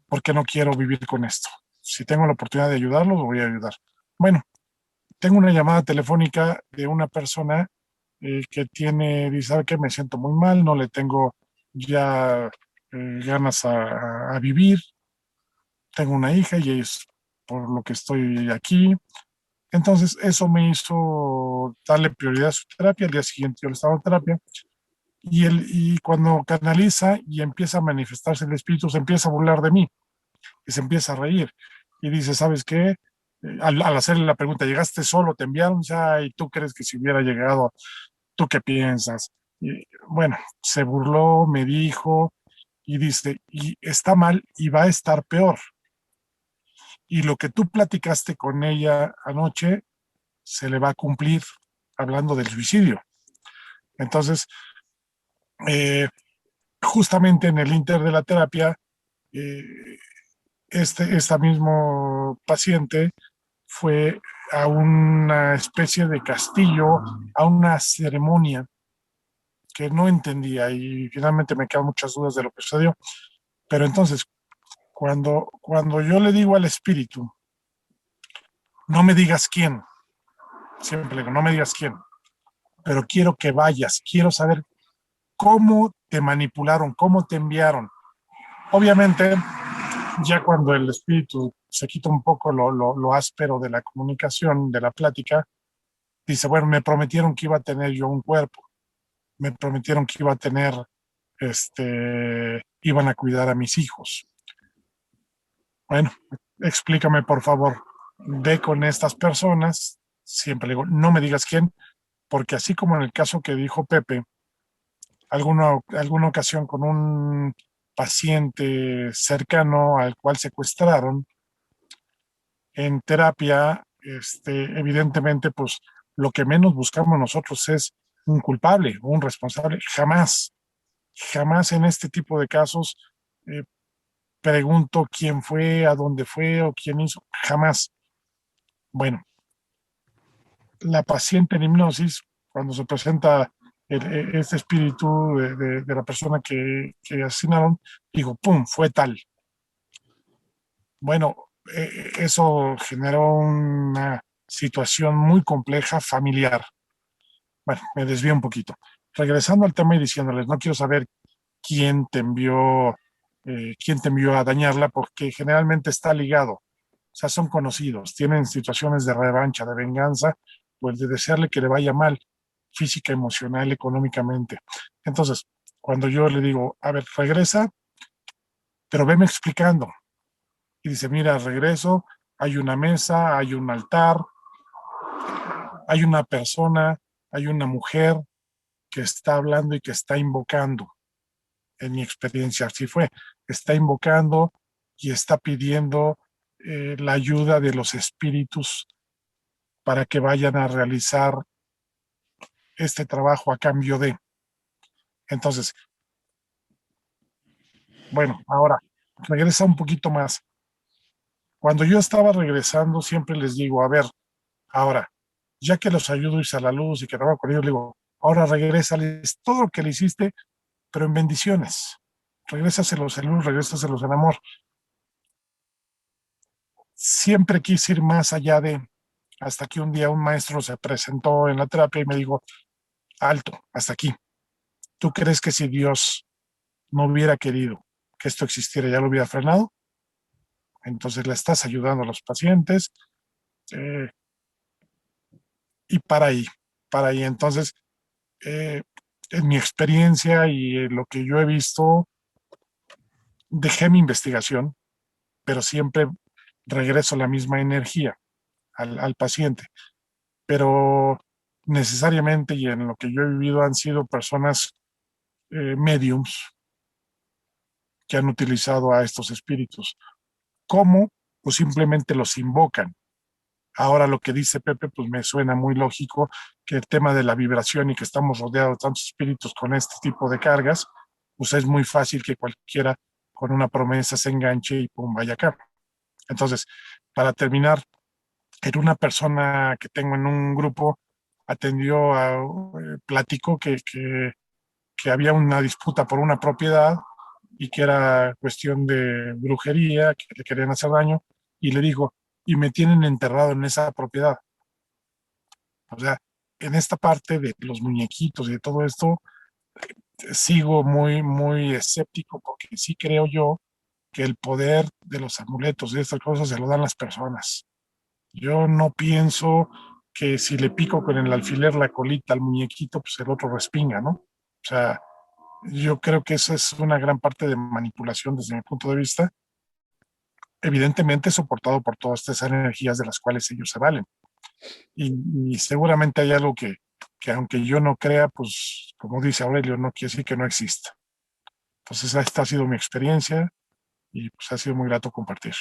porque no quiero vivir con esto. Si tengo la oportunidad de ayudarlos, lo voy a ayudar. Bueno, tengo una llamada telefónica de una persona que dice, ¿sabe qué? Me siento muy mal, no le tengo ya ganas a vivir, tengo una hija y es por lo que estoy aquí. Entonces, eso me hizo darle prioridad a su terapia. Al día siguiente yo le estaba en terapia y cuando canaliza y empieza a manifestarse el espíritu, se empieza a burlar de mí y se empieza a reír y dice, ¿sabes qué? Al hacerle la pregunta, ¿llegaste solo? ¿Te enviaron? Ya, ¿y tú crees que si hubiera llegado, tú qué piensas? Y, bueno, se burló, me dijo y dice, y está mal y va a estar peor. Y lo que tú platicaste con ella anoche se le va a cumplir hablando del suicidio. Entonces, eh, justamente en el inter de la terapia, eh, esta mismo paciente fue a una especie de castillo, a una ceremonia que no entendía y finalmente me quedan muchas dudas de lo que sucedió. Pero entonces, cuando yo le digo al espíritu, no me digas quién, siempre le digo, no me digas quién, pero quiero que vayas, quiero saber cómo te manipularon, cómo te enviaron. Obviamente, ya cuando el espíritu se quita un poco lo áspero de la comunicación, de la plática, dice, bueno, me prometieron que iba a tener yo un cuerpo, me prometieron que iba a tener, iban a cuidar a mis hijos. Bueno, explícame por favor, ve con estas personas, siempre le digo, no me digas quién, porque así como en el caso que dijo Pepe, alguna ocasión con un paciente cercano al cual secuestraron, en terapia, evidentemente, pues lo que menos buscamos nosotros es un culpable o un responsable. Jamás, jamás en este tipo de casos eh, pregunto quién fue, a dónde fue o quién hizo. Jamás. Bueno, la paciente en hipnosis, cuando se presenta este espíritu de la persona que asesinaron, dijo, ¡pum!, fue tal. Bueno, eso generó una situación muy compleja familiar. Bueno, me desvío un poquito. Regresando al tema y diciéndoles, no quiero saber quién te envió a dañarla, porque generalmente está ligado. O sea, son conocidos, tienen situaciones de revancha, de venganza, pues de desearle que le vaya mal, física, emocional, económicamente. Entonces, cuando yo le digo, a ver, regresa, pero veme explicando. Y dice, mira, regreso, hay una mesa, hay un altar, hay una persona, hay una mujer que está hablando y que está invocando. En mi experiencia así fue, está invocando y está pidiendo la ayuda de los espíritus para que vayan a realizar este trabajo a cambio de. Entonces, bueno, ahora regresa un poquito más. Cuando yo estaba regresando, siempre les digo, a ver, ahora, ya que los ayudo a irse a la luz y que trabajo con ellos, le digo, ahora regrésales todo lo que le hiciste, pero en bendiciones. Regrésaselos en luz, regrésaselos en amor. Siempre quise ir más allá hasta que un día un maestro se presentó en la terapia y me dijo, alto, hasta aquí. ¿Tú crees que si Dios no hubiera querido que esto existiera, ya lo hubiera frenado? Entonces le estás ayudando a los pacientes y para ahí, para ahí. Entonces, eh, en mi experiencia y en lo que yo he visto, dejé mi investigación, pero siempre regreso la misma energía al paciente. Pero necesariamente, y en lo que yo he vivido, han sido personas mediums que han utilizado a estos espíritus. ¿Cómo? Pues simplemente los invocan. Ahora lo que dice Pepe, pues me suena muy lógico, que el tema de la vibración y que estamos rodeados de tantos espíritus con este tipo de cargas, pues es muy fácil que cualquiera con una promesa se enganche y pum, vaya acá. Entonces, para terminar, era una persona que tengo en un grupo, atendió, platicó que había una disputa por una propiedad y que era cuestión de brujería, que le querían hacer daño, y le dijo, y me tienen enterrado en esa propiedad. O sea, en esta parte de los muñequitos y de todo esto, sigo muy, muy escéptico porque sí creo yo que el poder de los amuletos y de estas cosas se lo dan las personas. Yo no pienso que si le pico con el alfiler la colita al muñequito, pues el otro respinga, ¿no? O sea, yo creo que esa es una gran parte de manipulación desde mi punto de vista, evidentemente soportado por todas estas energías de las cuales ellos se valen. Y seguramente hay algo que aunque yo no crea, pues como dice Aurelio, no quiere decir que no exista. Entonces esta ha sido mi experiencia y pues ha sido muy grato compartir.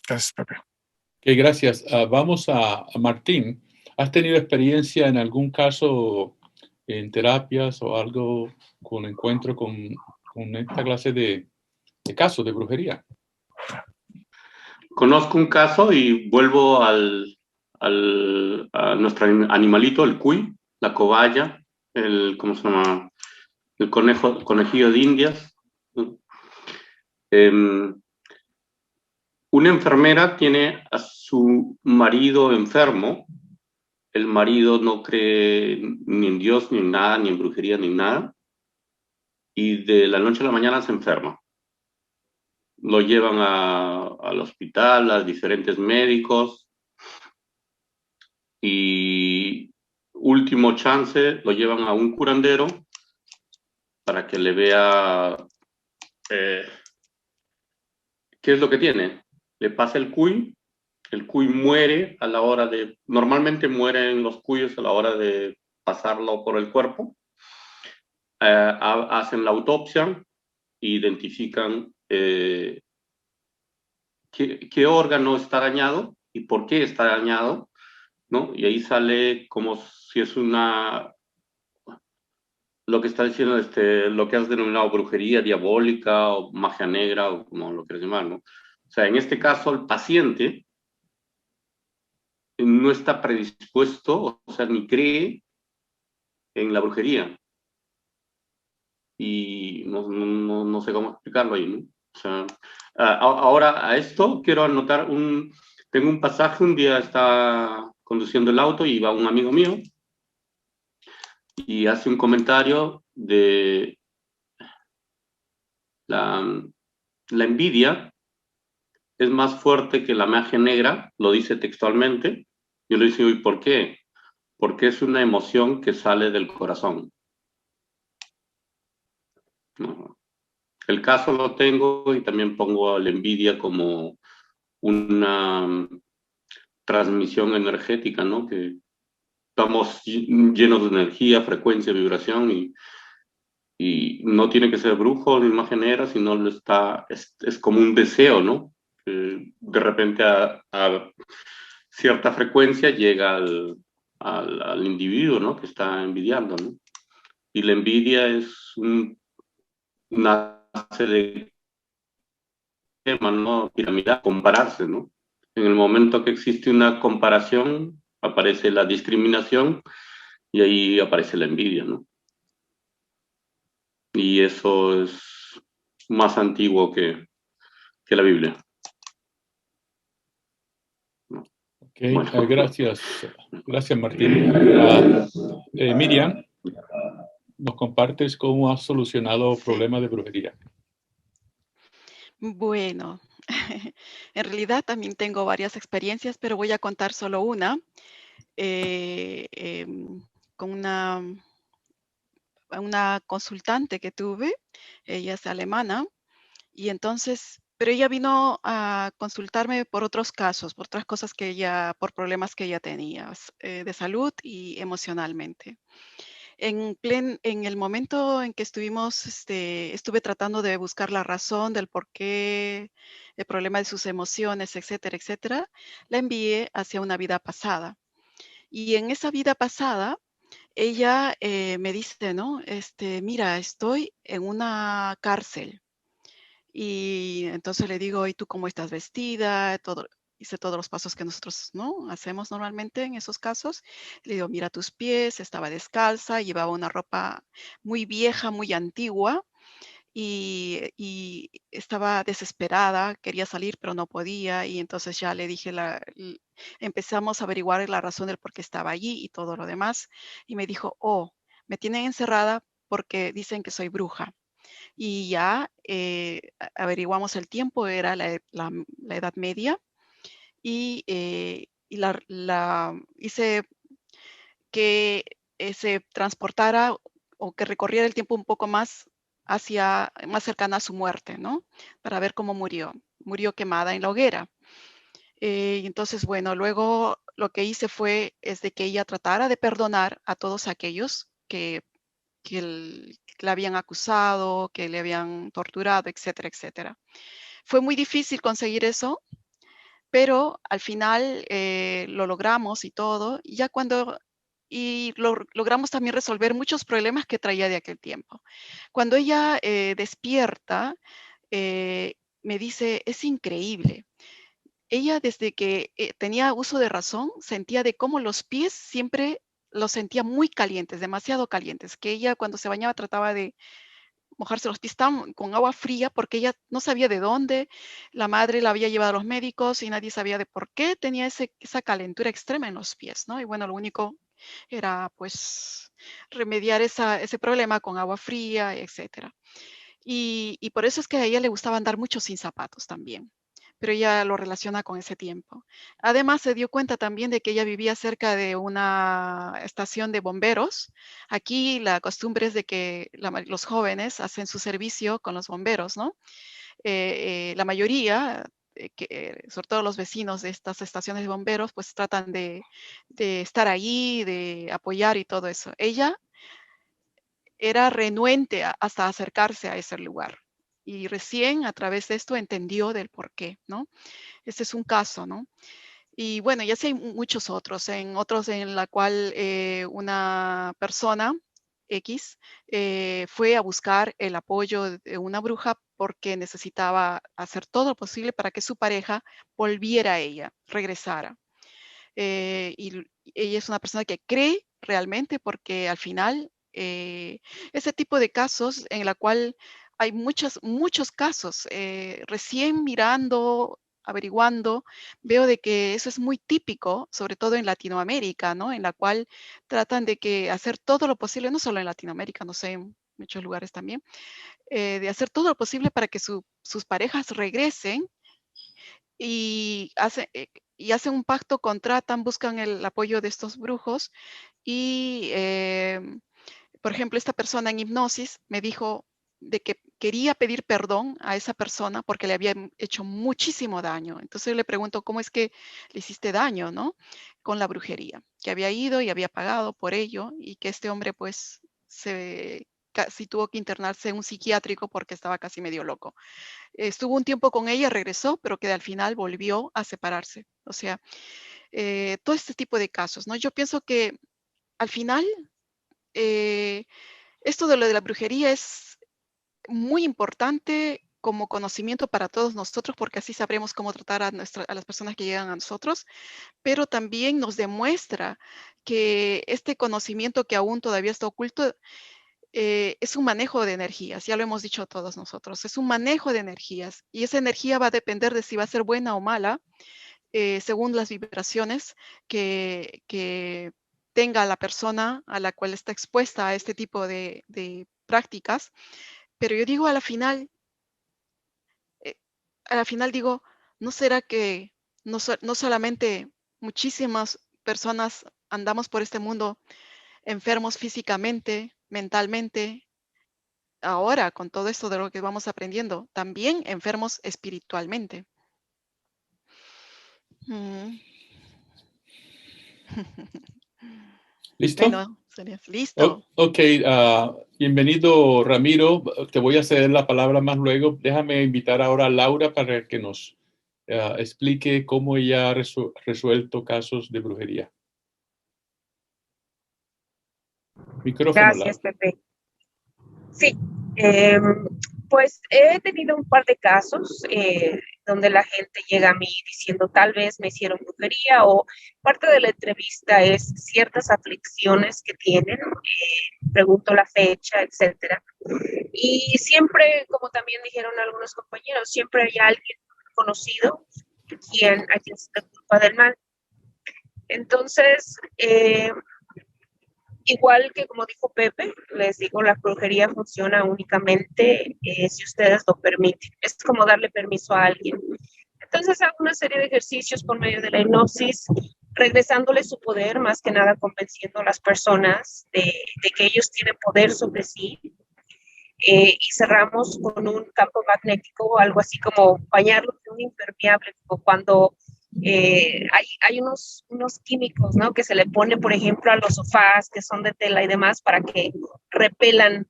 Gracias, Pepe. Okay, gracias. Vamos a Martín. ¿Has tenido experiencia en algún caso en terapias o algo con encuentro con esta clase de casos de brujería? Conozco un caso y vuelvo a nuestro animalito, el cuy, la cobaya, ¿cómo se llama? El conejillo de Indias. Una enfermera tiene a su marido enfermo. El marido no cree ni en Dios, ni en nada, ni en brujería, ni en nada. Y de la noche a la mañana se enferma. Lo llevan al hospital, a diferentes médicos. Y último chance, lo llevan a un curandero para que le vea qué es lo que tiene. Le pasa el cuy muere a la hora de, normalmente mueren los cuyos a la hora de pasarlo por el cuerpo. Hacen la autopsia, identifican qué órgano está dañado y por qué está dañado, ¿no? Y ahí sale como si es lo que está diciendo, lo que has denominado brujería diabólica o magia negra o como lo quieras llamar, ¿no? O sea, en este caso el paciente no está predispuesto, o sea, ni cree en la brujería. Y no sé cómo explicarlo ahí, ¿no? O sea, ahora a esto quiero anotar tengo un pasaje, un día estaba conduciendo el auto y va un amigo mío y hace un comentario de la envidia es más fuerte que la magia negra, lo dice textualmente. Yo le digo, ¿y por qué? Porque es una emoción que sale del corazón. ¿No? El caso lo tengo y también pongo la envidia como una transmisión energética, ¿no? Que estamos llenos de energía, frecuencia, vibración y no tiene que ser brujo ni magia negra, sino es como un deseo, ¿no? De repente a cierta frecuencia llega al individuo, ¿no? Que está envidiando, ¿no? Y la envidia nace de tema, ¿no? Piramidal, compararse, ¿no? En el momento que existe una comparación, aparece la discriminación y ahí aparece la envidia, ¿no? Y eso es más antiguo que la Biblia. Okay, bueno. Gracias Martín. Miriam, ¿nos compartes cómo has solucionado problemas de brujería? Bueno, en realidad también tengo varias experiencias, pero voy a contar solo una con una una consultante que tuve, ella es alemana, y entonces, pero ella vino a consultarme por otros casos, por otras cosas que ella, por problemas que ella tenía, de salud y emocionalmente. En el momento en que estuve tratando de buscar la razón del por qué, el problema de sus emociones, etcétera, etcétera, la envié hacia una vida pasada. Y en esa vida pasada, ella me dice, ¿no? Mira, estoy en una cárcel. Y entonces le digo, ¿y tú cómo estás vestida? Todo, hice todos los pasos que nosotros, ¿no?, hacemos normalmente en esos casos. Le digo, mira tus pies, estaba descalza, llevaba una ropa muy vieja, muy antigua, y estaba desesperada, quería salir, pero no podía. Y entonces ya le dije, empezamos a averiguar la razón del por qué estaba allí y todo lo demás. Y me dijo, oh, me tienen encerrada porque dicen que soy bruja. Y ya averiguamos el tiempo, era la Edad Media, y hice que se transportara o que recorriera el tiempo un poco más más cercana a su muerte, ¿no? Para ver cómo murió. Murió quemada en la hoguera. Y entonces, bueno, luego lo que hice es de que ella tratara de perdonar a todos aquellos que la habían acusado, que le habían torturado, etcétera, etcétera. Fue muy difícil conseguir eso, pero al final lo logramos y todo. Y ya logramos también resolver muchos problemas que traía de aquel tiempo. Cuando ella despierta, eh, me dice, es increíble. Ella desde que tenía uso de razón, sentía de cómo los pies siempre los sentía muy calientes, demasiado calientes, que ella cuando se bañaba trataba de mojarse los pies con agua fría porque ella no sabía de dónde, la madre la había llevado a los médicos y nadie sabía de por qué tenía esa calentura extrema en los pies, ¿no? Y bueno, lo único era pues remediar ese problema con agua fría, etcétera. Y por eso es que a ella le gustaba andar mucho sin zapatos también, pero ella lo relaciona con ese tiempo. Además, se dio cuenta también de que ella vivía cerca de una estación de bomberos. Aquí la costumbre es de que los jóvenes hacen su servicio con los bomberos, ¿no? La mayoría, sobre todo los vecinos de estas estaciones de bomberos, pues tratan de estar ahí, de apoyar y todo eso. Ella era renuente hasta acercarse a ese lugar. Y recién a través de esto entendió del por qué, ¿no? Este es un caso, ¿no? Y bueno, ya sé, hay muchos otros, otros en la cual una persona X fue a buscar el apoyo de una bruja porque necesitaba hacer todo lo posible para que su pareja volviera a ella, regresara. Y ella es una persona que cree realmente porque al final ese tipo de casos en la cual hay muchos casos, recién mirando, averiguando, veo de que eso es muy típico, sobre todo en Latinoamérica, ¿no? En la cual tratan de que hacer todo lo posible, no solo en Latinoamérica, no sé, en muchos lugares también, de hacer todo lo posible para que sus parejas regresen y hacen un pacto, contratan, buscan el apoyo de estos brujos y, por ejemplo, esta persona en hipnosis me dijo de que quería pedir perdón a esa persona porque le había hecho muchísimo daño. Entonces yo le pregunto, ¿cómo es que le hiciste daño, no? Con la brujería, que había ido y había pagado por ello y que este hombre pues casi tuvo que internarse en un psiquiátrico porque estaba casi medio loco. Estuvo un tiempo con ella, regresó, pero que al final volvió a separarse. O sea, todo este tipo de casos, ¿no? Yo pienso que al final, eh, esto de lo de la brujería es muy importante como conocimiento para todos nosotros, porque así sabremos cómo tratar a las personas que llegan a nosotros, pero también nos demuestra que este conocimiento que aún todavía está oculto es un manejo de energías, ya lo hemos dicho todos nosotros, es un manejo de energías y esa energía va a depender de si va a ser buena o mala, según las vibraciones que tenga la persona a la cual está expuesta a este tipo de prácticas. Pero yo digo eh, a la final digo, ¿no será que no solamente muchísimas personas andamos por este mundo enfermos físicamente, mentalmente, ahora con todo esto de lo que vamos aprendiendo, también enfermos espiritualmente. Mm. ¿Listo? Bueno, sería listo. Ok, bienvenido Ramiro. Te voy a ceder la palabra más luego. Déjame invitar ahora a Laura para que nos explique cómo ella ha resuelto casos de brujería. Micrófono, Laura. Gracias, Pepe. Sí, pues he tenido un par de casos donde la gente llega a mí diciendo tal vez me hicieron brujería, o parte de la entrevista es ciertas aflicciones que tienen, pregunto la fecha, etcétera. Y siempre, como también dijeron algunos compañeros, siempre hay alguien conocido a quien se le culpa del mal. Entonces, igual que como dijo Pepe, les digo, la brujería funciona únicamente si ustedes lo permiten. Es como darle permiso a alguien. Entonces hago una serie de ejercicios por medio de la hipnosis, regresándole su poder, más que nada convenciendo a las personas de que ellos tienen poder sobre sí. Y cerramos con un campo magnético, algo así como bañarlo de un impermeable, como cuando hay unos químicos, ¿no? Que se le pone, por ejemplo, a los sofás que son de tela y demás para que repelan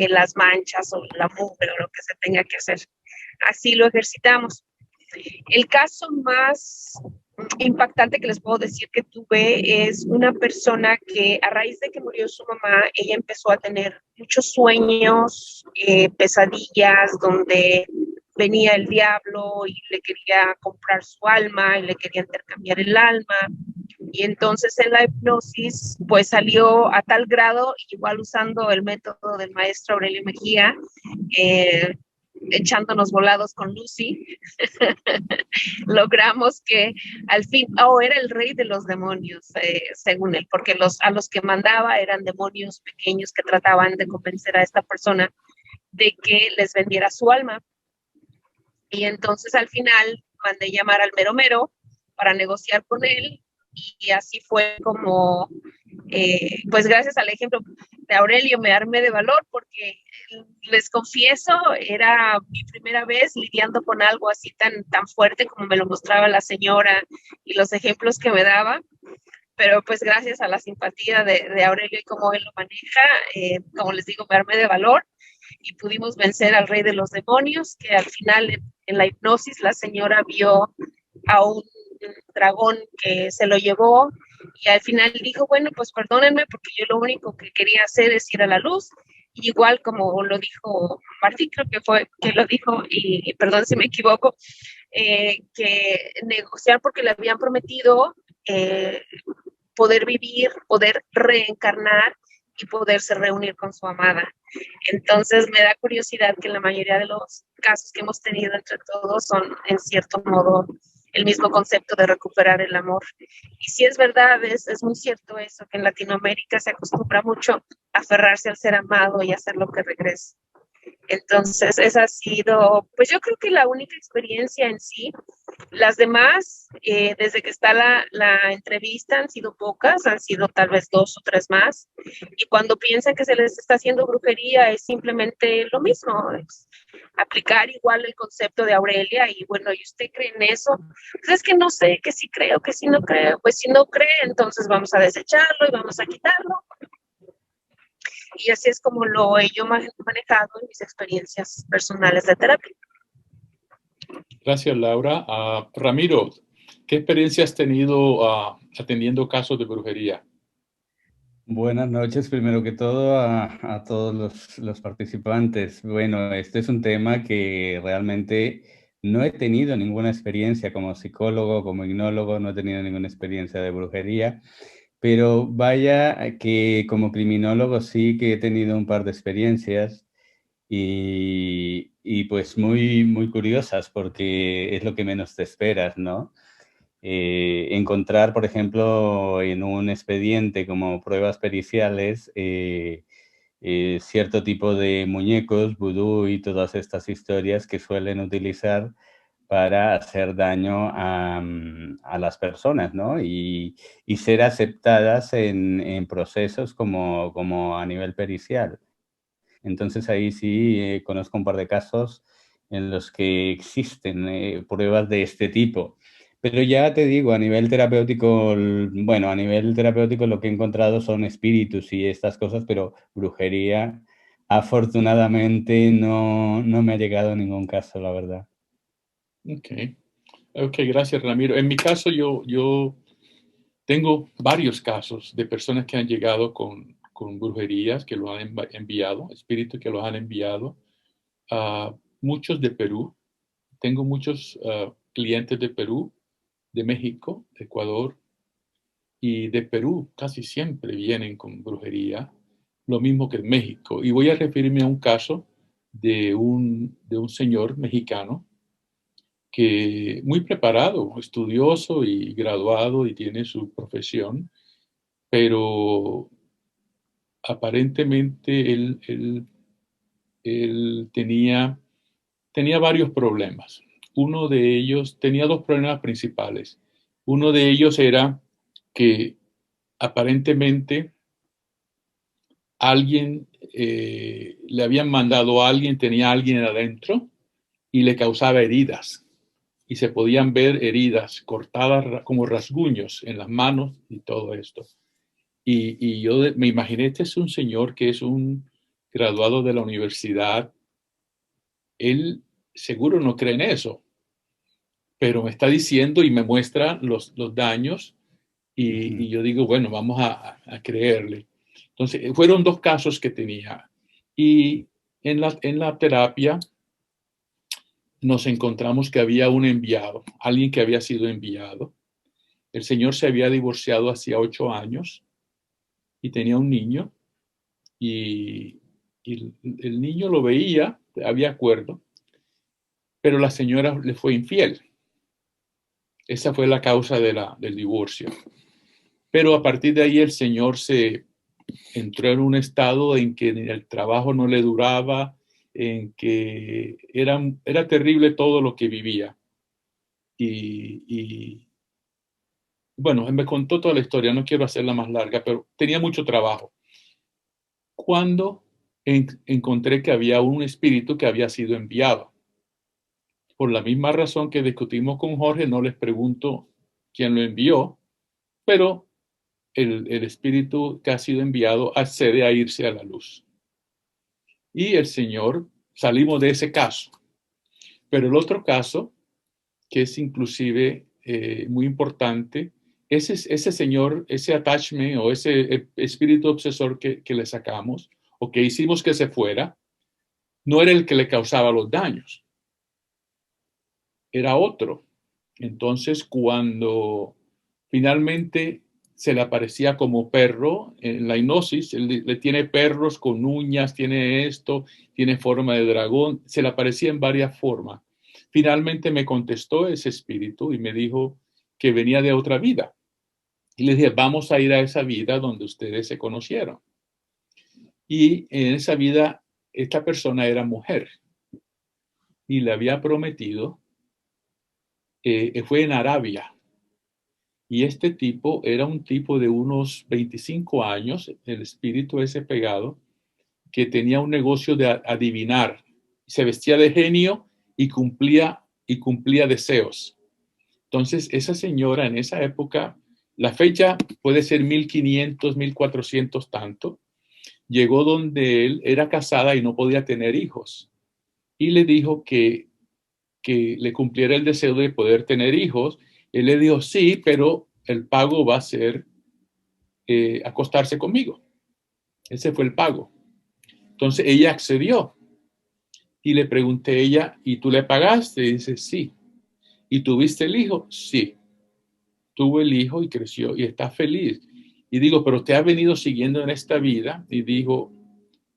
las manchas o la mugre o lo que se tenga que hacer. Así lo ejercitamos. El caso más impactante que les puedo decir que tuve es una persona que a raíz de que murió su mamá, ella empezó a tener muchos sueños, pesadillas, donde venía el diablo y le quería comprar su alma y le quería intercambiar el alma. Y entonces en la hipnosis pues salió a tal grado, igual usando el método del maestro Aurelio Mejía, echándonos volados con Lucy, logramos que al fin, era el rey de los demonios, según él, porque a los que mandaba eran demonios pequeños que trataban de convencer a esta persona de que les vendiera su alma. Y entonces al final mandé llamar al mero mero para negociar con él, y así fue como, pues gracias al ejemplo de Aurelio, me armé de valor, porque les confieso, era mi primera vez lidiando con algo así tan fuerte como me lo mostraba la señora y los ejemplos que me daba. Pero pues gracias a la simpatía de Aurelio y cómo él lo maneja, como les digo, me armé de valor y pudimos vencer al rey de los demonios, que al final en la hipnosis la señora vio a un dragón que se lo llevó, y al final dijo, bueno, pues perdónenme porque yo lo único que quería hacer es ir a la luz. Y igual como lo dijo Martín, creo que fue que lo dijo, y perdón si me equivoco, que negociar porque le habían prometido poder vivir, poder reencarnar y poderse reunir con su amada. Entonces me da curiosidad que la mayoría de los casos que hemos tenido entre todos son en cierto modo el mismo concepto de recuperar el amor. Y sí es verdad, es muy cierto eso, que en Latinoamérica se acostumbra mucho a aferrarse al ser amado y hacer lo que regrese. Entonces, esa ha sido, pues yo creo que la única experiencia en sí. Las demás, desde que está la entrevista, han sido pocas, han sido tal vez 2 o 3 más. Y cuando piensan que se les está haciendo brujería, es simplemente lo mismo, es aplicar igual el concepto de Aurelia. Y bueno, ¿y usted cree en eso? Pues es que no sé, que sí creo, que sí no creo. Pues si no cree, entonces vamos a desecharlo y vamos a quitarlo. Y así es como lo he yo manejado en mis experiencias personales de terapia. Gracias, Laura. Ramiro, ¿qué experiencia has tenido atendiendo casos de brujería? Buenas noches, primero que todo, a todos los participantes. Bueno, este es un tema que realmente no he tenido ninguna experiencia como psicólogo, como hipnólogo, no he tenido ninguna experiencia de brujería. Pero vaya que como criminólogo sí que he tenido un par de experiencias y pues muy curiosas, porque es lo que menos te esperas, ¿no? Encontrar, por ejemplo, en un expediente como pruebas periciales, cierto tipo de muñecos, vudú y todas estas historias que suelen utilizar para hacer daño a las personas, ¿no? Y ser aceptadas en procesos como a nivel pericial. Entonces ahí sí conozco un par de casos en los que existen pruebas de este tipo. Pero ya te digo, a nivel terapéutico, bueno, a nivel terapéutico lo que he encontrado son espíritus y estas cosas, pero brujería, afortunadamente no me ha llegado ningún caso, la verdad. Ok, gracias, Ramiro. En mi caso, yo tengo varios casos de personas que han llegado con brujerías, que lo han enviado, espíritus que los han enviado, muchos de Perú. Tengo muchos clientes de Perú, de México, de Ecuador, y de Perú casi siempre vienen con brujería, lo mismo que en México. Y voy a referirme a un caso de un señor mexicano que muy preparado, estudioso y graduado y tiene su profesión, pero aparentemente él tenía varios problemas. Uno de ellos, tenía dos problemas principales. Uno de ellos era que aparentemente alguien, le habían mandado a alguien, tenía a alguien adentro y le causaba heridas. Y se podían ver heridas cortadas como rasguños en las manos y todo esto. Y yo me imaginé, este es un señor que es un graduado de la universidad. Él seguro no cree en eso, pero me está diciendo y me muestra los daños y yo digo, bueno, vamos a creerle. Entonces, fueron dos casos que tenía. Y en la terapia nos encontramos que había un enviado, alguien que había sido enviado. El señor se había divorciado hacía 8 años y tenía un niño y el niño lo veía, había acuerdo, pero la señora le fue infiel. Esa fue la causa del divorcio. Pero a partir de ahí el señor se entró en un estado en que el trabajo no le duraba, en que era terrible todo lo que vivía. Y bueno, me contó toda la historia, no quiero hacerla más larga, pero tenía mucho trabajo. Cuando encontré que había un espíritu que había sido enviado. Por la misma razón que discutimos con Jorge, no les pregunto quién lo envió, pero el espíritu que ha sido enviado accede a irse a la luz. Y el Señor, salimos de ese caso. Pero el otro caso, que es inclusive muy importante, ese señor, ese attachment o ese espíritu obsesor que le sacamos o que hicimos que se fuera, no era el que le causaba los daños, era otro. Entonces, cuando finalmente se le aparecía como perro, en la hipnosis, le tiene perros con uñas, tiene esto, tiene forma de dragón, se le aparecía en varias formas. Finalmente me contestó ese espíritu y me dijo que venía de otra vida. Y le dije, vamos a ir a esa vida donde ustedes se conocieron. Y en esa vida, esta persona era mujer y le había prometido, fue en Arabia. Y este tipo era un tipo de unos 25 años, el espíritu ese pegado, que tenía un negocio de adivinar. Se vestía de genio y cumplía deseos. Entonces, esa señora en esa época, la fecha puede ser 1500, 1400 tanto, llegó donde él era casada y no podía tener hijos. Y le dijo que le cumpliera el deseo de poder tener hijos. Él le dijo, sí, pero el pago va a ser acostarse conmigo. Ese fue el pago. Entonces ella accedió y le pregunté a ella, ¿y tú le pagaste? Y dice, sí. ¿Y tuviste el hijo? Sí. Tuvo el hijo y creció y está feliz. Y digo, pero te has venido siguiendo en esta vida. Y digo,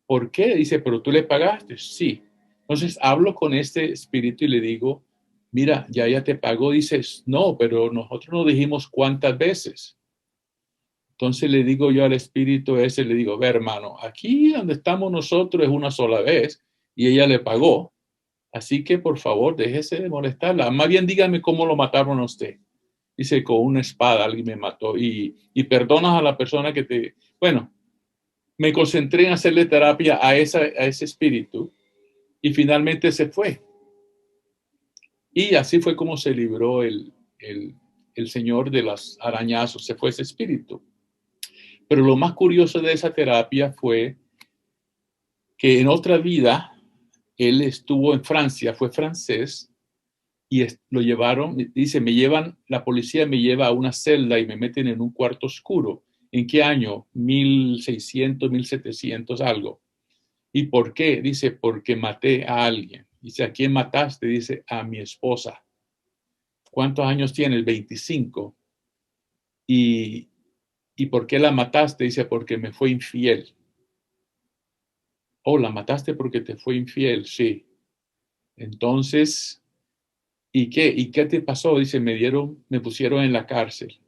¿por qué? Dice, pero tú le pagaste. Sí. Entonces hablo con este espíritu y le digo, mira, ya ella te pagó. Dices, no, pero nosotros no dijimos cuántas veces. Entonces le digo yo al espíritu ese, le digo, ve hermano, aquí donde estamos nosotros es una sola vez y ella le pagó. Así que, por favor, déjese de molestarla. Más bien dígame cómo lo mataron a usted. Dice, con una espada alguien me mató. Y perdonas a la persona que te... Bueno, me concentré en hacerle terapia a ese espíritu y finalmente se fue. Y así fue como se libró el señor de los arañazos, se fue ese espíritu. Pero lo más curioso de esa terapia fue que en otra vida él estuvo en Francia, fue francés, y lo llevaron, dice, la policía me lleva a una celda y me meten en un cuarto oscuro. ¿En qué año? 1600, 1700, algo. ¿Y por qué? Dice, porque maté a alguien. Dice, ¿a quién mataste? Dice, a mi esposa. ¿Cuántos años tienes? 25. ¿Y por qué la mataste? Dice, porque me fue infiel. Oh, la mataste porque te fue infiel, sí. Entonces, ¿y qué te pasó? Dice, me pusieron en la cárcel,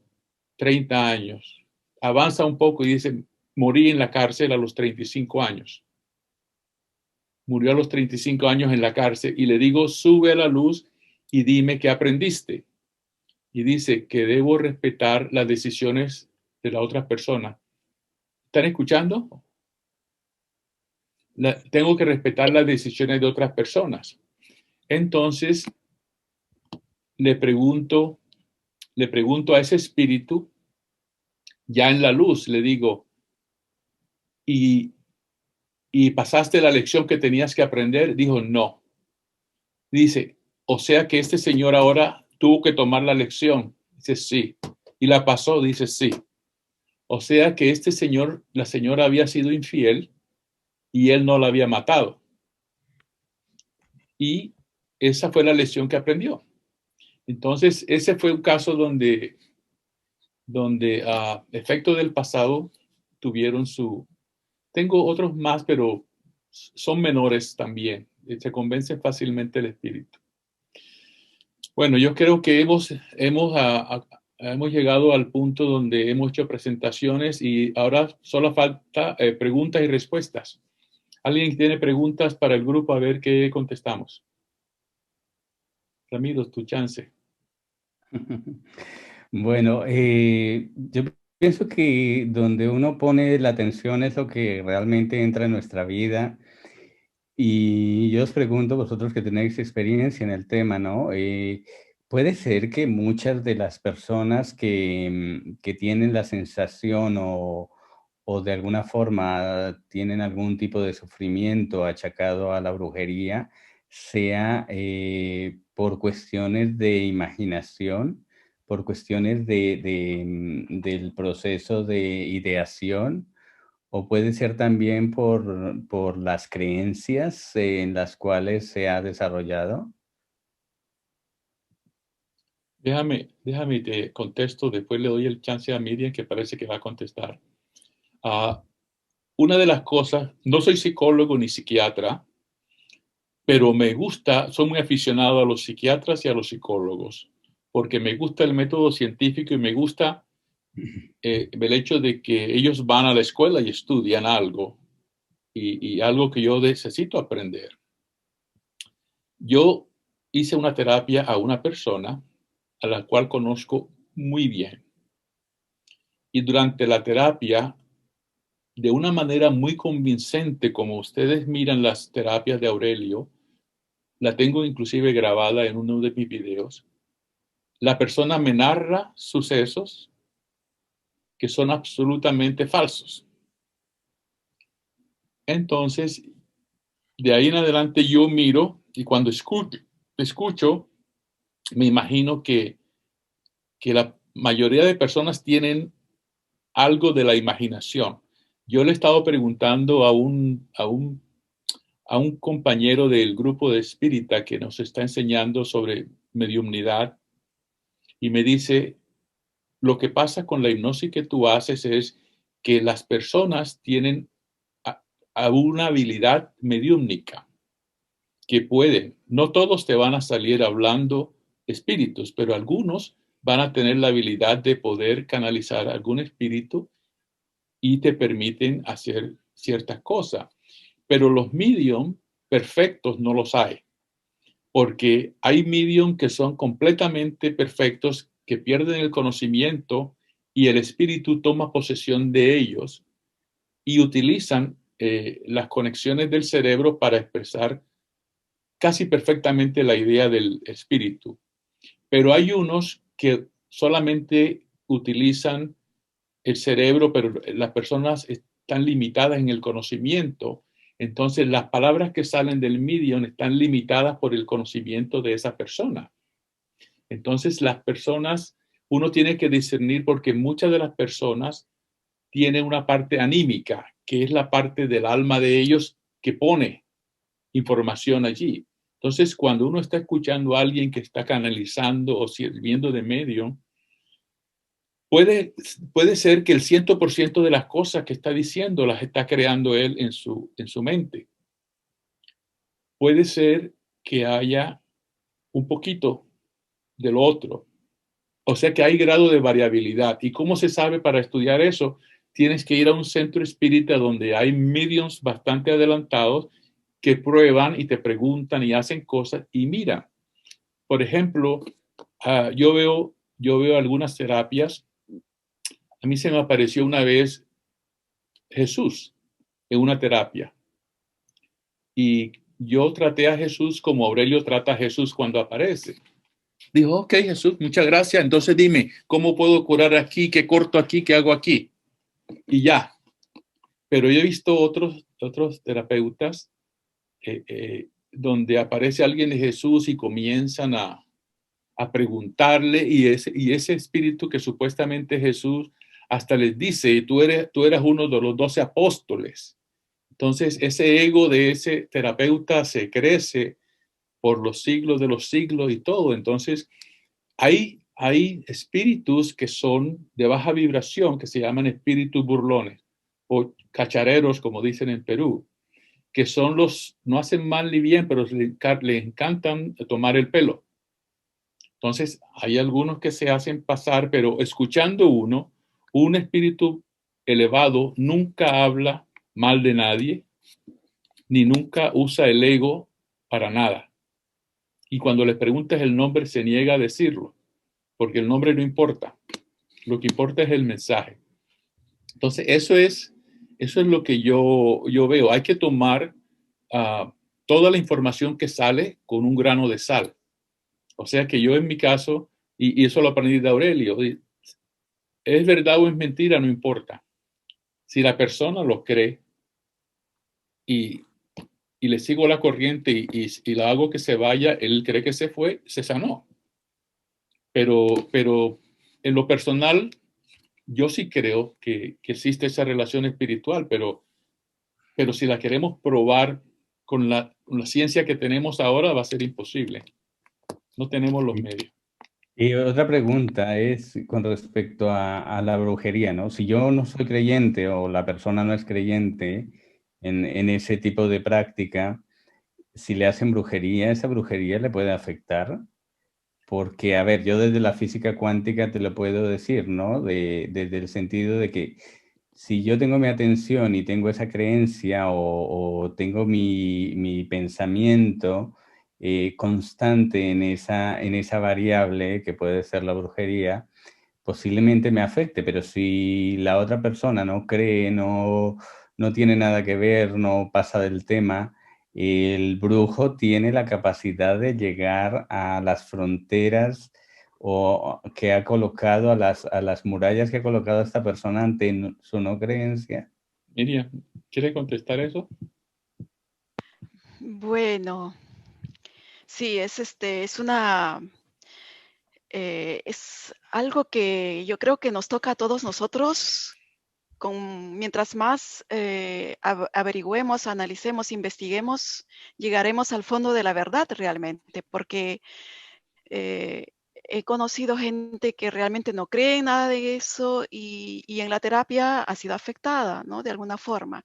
30 años. Avanza un poco y dice, morí en la cárcel a los 35 años. Murió a los 35 años en la cárcel y le digo, sube a la luz y dime qué aprendiste. Y dice que debo respetar las decisiones de la otra persona. ¿Están escuchando? Tengo que respetar las decisiones de otras personas. Entonces, le pregunto a ese espíritu, ya en la luz, le digo, ¿y pasaste la lección que tenías que aprender? Dijo, no. Dice, o sea que este señor ahora tuvo que tomar la lección. Dice, sí. ¿Y la pasó? Dice, sí. O sea que este señor, la señora había sido infiel y él no la había matado. Y esa fue la lección que aprendió. Entonces, ese fue un caso donde efectos del pasado tuvieron su... Tengo otros más, pero son menores también. Se convence fácilmente el espíritu. Bueno, yo creo que hemos llegado al punto donde hemos hecho presentaciones y ahora solo falta preguntas y respuestas. ¿Alguien tiene preguntas para el grupo? A ver qué contestamos. Ramiro, tu chance. Bueno, yo pienso que donde uno pone la atención es lo que realmente entra en nuestra vida. Y yo os pregunto, vosotros que tenéis experiencia en el tema, ¿no? ¿Puede ser que muchas de las personas que tienen la sensación o de alguna forma tienen algún tipo de sufrimiento achacado a la brujería sea por cuestiones de imaginación, por cuestiones del proceso de ideación? ¿O puede ser también por las creencias en las cuales se ha desarrollado? Déjame te contesto, después le doy el chance a Miriam, que parece que va a contestar. Una de las cosas, no soy psicólogo ni psiquiatra, pero me gusta, soy muy aficionado a los psiquiatras y a los psicólogos, porque me gusta el método científico y me gusta el hecho de que ellos van a la escuela y estudian algo, y algo que yo necesito aprender. Yo hice una terapia a una persona a la cual conozco muy bien. Y durante la terapia, de una manera muy convincente, como ustedes miran las terapias de Aurelio, la tengo inclusive grabada en uno de mis videos, la persona me narra sucesos que son absolutamente falsos. Entonces, de ahí en adelante yo miro y cuando escucho me imagino que la mayoría de personas tienen algo de la imaginación. Yo le he estado preguntando a un compañero del grupo de espírita que nos está enseñando sobre mediumnidad y me dice, lo que pasa con la hipnosis que tú haces es que las personas tienen una habilidad mediúmnica que pueden, no todos te van a salir hablando espíritus, pero algunos van a tener la habilidad de poder canalizar algún espíritu y te permiten hacer ciertas cosas. Pero los medium perfectos no los hay. porque hay medium que son completamente perfectos, que pierden el conocimiento y el espíritu toma posesión de ellos y utilizan las conexiones del cerebro para expresar casi perfectamente la idea del espíritu. Pero hay unos que solamente utilizan el cerebro, pero las personas están limitadas en el conocimiento. Entonces, las palabras que salen del medium están limitadas por el conocimiento de esa persona. Entonces, las personas, uno tiene que discernir porque muchas de las personas tienen una parte anímica, que es la parte del alma de ellos que pone información allí. Entonces, cuando uno está escuchando a alguien que está canalizando o sirviendo de medium, puede ser que el 100% de las cosas que está diciendo las está creando él en su mente. Puede ser que haya un poquito de lo otro. O sea que hay grado de variabilidad. ¿Y cómo se sabe para estudiar eso? Tienes que ir a un centro espírita donde hay mediums bastante adelantados que prueban y te preguntan y hacen cosas. Y mira, por ejemplo, yo veo algunas terapias. A mí se me apareció una vez Jesús en una terapia. Y yo traté a Jesús como Aurelio trata a Jesús cuando aparece. Dijo, ok, Jesús, muchas gracias. Entonces dime, ¿cómo puedo curar aquí? ¿Qué corto aquí? ¿Qué hago aquí? Y ya. Pero yo he visto otros terapeutas donde aparece alguien de Jesús y comienzan a preguntarle y ese espíritu que supuestamente Jesús hasta les dice, tú eras uno de los 12 apóstoles. Entonces ese ego de ese terapeuta se crece por los siglos de los siglos y todo. Entonces hay espíritus que son de baja vibración que se llaman espíritus burlones o cachareros, como dicen en Perú, que son no hacen mal ni bien, pero les encantan tomar el pelo. Entonces, hay algunos que se hacen pasar, pero escuchando un espíritu elevado nunca habla mal de nadie, ni nunca usa el ego para nada. Y cuando le preguntas el nombre, se niega a decirlo, porque el nombre no importa. Lo que importa es el mensaje. Entonces, eso es lo que yo veo. Hay que tomar toda la información que sale con un grano de sal. O sea que yo en mi caso, y eso lo aprendí de Aurelio, es verdad o es mentira, no importa. Si la persona lo cree y le sigo la corriente y la hago que se vaya, él cree que se fue, se sanó. Pero en lo personal, yo sí creo que existe esa relación espiritual, pero si la queremos probar con la ciencia que tenemos ahora, va a ser imposible. No tenemos los medios. Y otra pregunta es con respecto a la brujería, ¿no? Si yo no soy creyente o la persona no es creyente en ese tipo de práctica, si le hacen brujería, ¿esa brujería le puede afectar? Porque, a ver, yo desde la física cuántica te lo puedo decir, ¿no? Desde el sentido de que si yo tengo mi atención y tengo esa creencia o tengo mi pensamiento constante en esa variable que puede ser la brujería, posiblemente me afecte, pero si la otra persona no cree, no tiene nada que ver, no pasa del tema, el brujo tiene la capacidad de llegar a las fronteras o que ha colocado, a las murallas que ha colocado esta persona ante su no creencia. Miriam, ¿quiere contestar eso? Bueno, sí, es algo que yo creo que nos toca a todos nosotros. Mientras más averigüemos, analicemos, investiguemos, llegaremos al fondo de la verdad realmente, porque he conocido gente que realmente no cree en nada de eso y en la terapia ha sido afectada, ¿no? De alguna forma.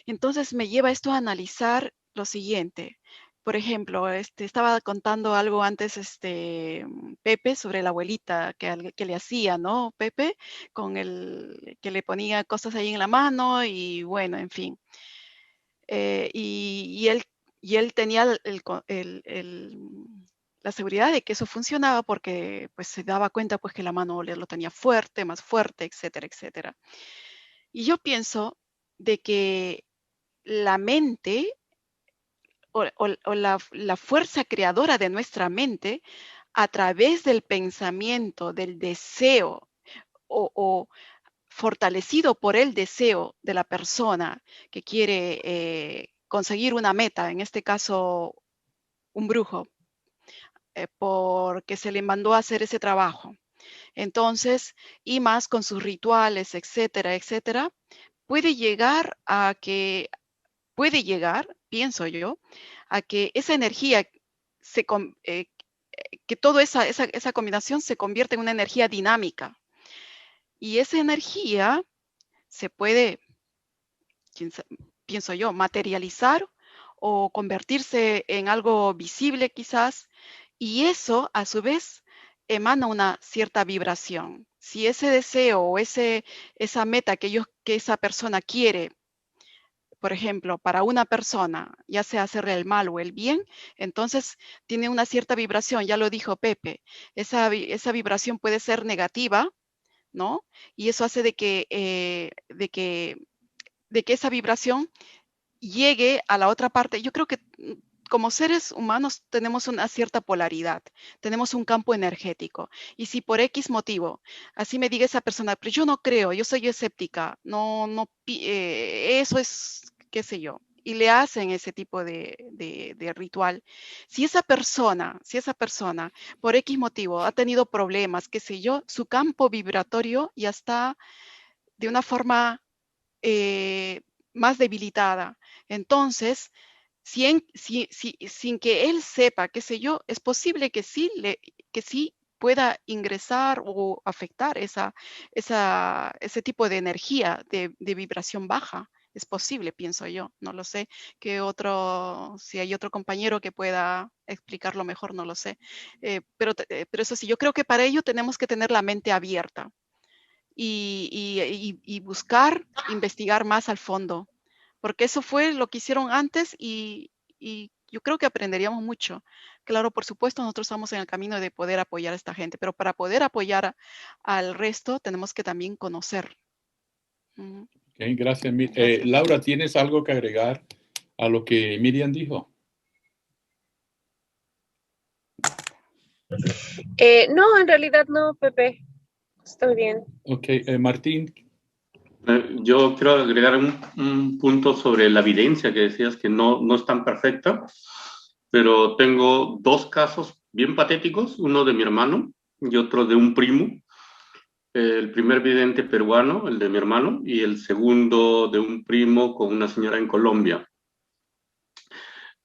Entonces me lleva esto a analizar lo siguiente. Por ejemplo, estaba contando algo antes, Pepe, sobre la abuelita que le hacía, ¿no? Pepe, que le ponía cosas ahí en la mano y bueno, en fin. Y y él tenía la seguridad de que eso funcionaba porque pues se daba cuenta pues que la mano lo tenía fuerte, más fuerte, etcétera, etcétera. Y yo pienso de que la mente o la fuerza creadora de nuestra mente a través del pensamiento, del deseo o fortalecido por el deseo de la persona que quiere conseguir una meta, en este caso un brujo, porque se le mandó a hacer ese trabajo. Entonces, y más con sus rituales, etcétera, etcétera, puede llegar, pienso yo, a que esa energía, que toda esa combinación se convierte en una energía dinámica. Y esa energía se puede, pienso yo, materializar o convertirse en algo visible quizás, y eso a su vez emana una cierta vibración. Si ese deseo o esa meta que esa persona quiere, por ejemplo, para una persona, ya sea hacerle el mal o el bien, entonces tiene una cierta vibración, ya lo dijo Pepe, esa vibración puede ser negativa, ¿no? Y eso hace de que esa vibración llegue a la otra parte. Yo creo que como seres humanos tenemos una cierta polaridad, tenemos un campo energético. Y si por X motivo, así me diga esa persona, pero yo no creo, yo soy escéptica, eso es, qué sé yo, y le hacen ese tipo de ritual. Si esa persona por X motivo ha tenido problemas, qué sé yo, su campo vibratorio ya está de una forma más debilitada. Entonces, sin que él sepa, qué sé yo, es posible que sí pueda ingresar o afectar ese tipo de energía de vibración baja. Es posible, pienso yo. No lo sé. Si hay otro compañero que pueda explicarlo mejor, no lo sé. Pero eso sí, yo creo que para ello tenemos que tener la mente abierta y buscar, investigar más al fondo, porque eso fue lo que hicieron antes y yo creo que aprenderíamos mucho. Claro, por supuesto, nosotros estamos en el camino de poder apoyar a esta gente, pero para poder apoyar al resto tenemos que también conocer. Okay, gracias. Laura, ¿tienes algo que agregar a lo que Miriam dijo? No, en realidad no, Pepe. Estoy bien. Ok, Martín. Yo quiero agregar un punto sobre la evidencia que decías que no es tan perfecta, pero tengo dos casos bien patéticos, uno de mi hermano y otro de un primo. El primer vidente peruano, el de mi hermano, y el segundo de un primo con una señora en Colombia.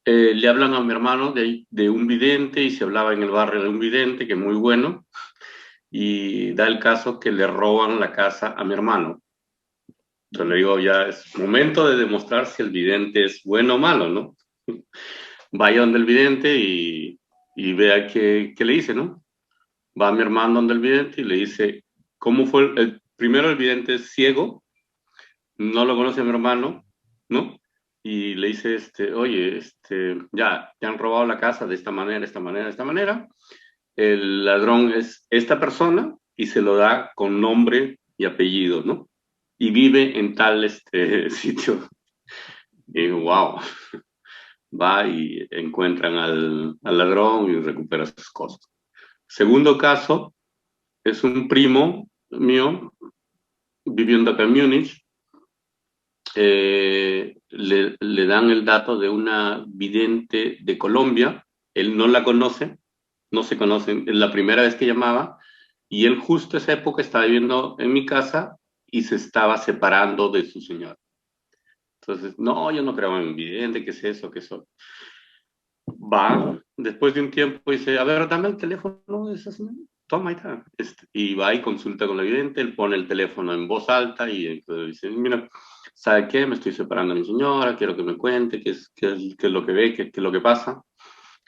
Le hablan a mi hermano de un vidente y se hablaba en el barrio de un vidente que es muy bueno, y da el caso que le roban la casa a mi hermano. Entonces le digo, ya es momento de demostrar si el vidente es bueno o malo, ¿no? Vaya donde el vidente y vea qué le dice, ¿no? Va mi hermano donde el vidente y le dice, ¿cómo fue? Primero el vidente es ciego, no lo conoce a mi hermano, ¿no? Y le dice, oye, ya te han robado la casa de esta manera, esta manera, esta manera. El ladrón es esta persona y se lo da con nombre y apellido, ¿no? Y vive en tal sitio. Y wow, va y encuentran al ladrón y recupera sus cosas. Segundo caso, es un primo mío viviendo acá en Múnich. Le dan el dato de una vidente de Colombia. Él no la conoce, no se conocen, es la primera vez que llamaba, y él justo esa época estaba viviendo en mi casa y se estaba separando de su señora. Entonces, no, yo no creo en vidente, ¿qué es eso? ¿Qué es eso? Va, después de un tiempo dice, a ver, dame el teléfono de esa señora. Toma, ahí está. Y va y consulta con la vidente, él pone el teléfono en voz alta y entonces dice, mira, ¿sabe qué? Me estoy separando de mi señora, quiero que me cuente qué es lo que ve, qué es lo que pasa.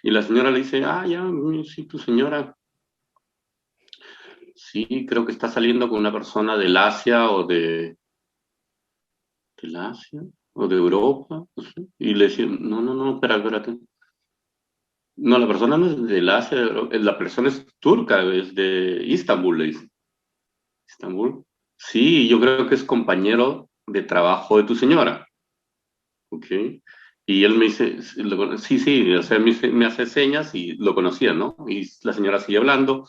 Y la señora le dice, ah, ya, sí, tu señora. Sí, creo que está saliendo con una persona del Asia o del Asia. o de Europa, no sé. Y le decía, no, no, no, espérate. No, la persona no es del Asia, la persona es turca, es de Istambul, le dice. ¿Istambul? Sí, yo creo que es compañero de trabajo de tu señora. ¿Ok? Y él me dice, sí, sí, o sea, me hace señas y lo conocía, ¿no? Y la señora sigue hablando.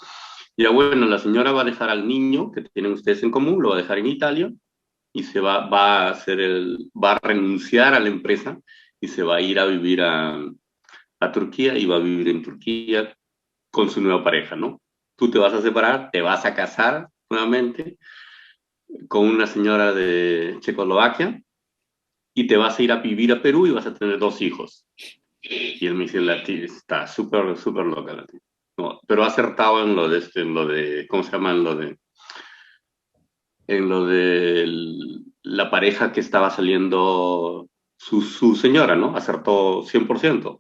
Ya bueno, la señora va a dejar al niño que tienen ustedes en común, lo va a dejar en Italia y va a renunciar a la empresa y se va a ir a vivir a Turquía y va a vivir en Turquía con su nueva pareja, ¿no? Tú te vas a separar, te vas a casar nuevamente con una señora de Checoslovaquia y te vas a ir a vivir a Perú y vas a tener 2 hijos. Y él me dice, la tía está súper, súper loca la tía. No, pero ha acertado ¿cómo se llama? La pareja que estaba saliendo su señora, ¿no? Acertó 100%.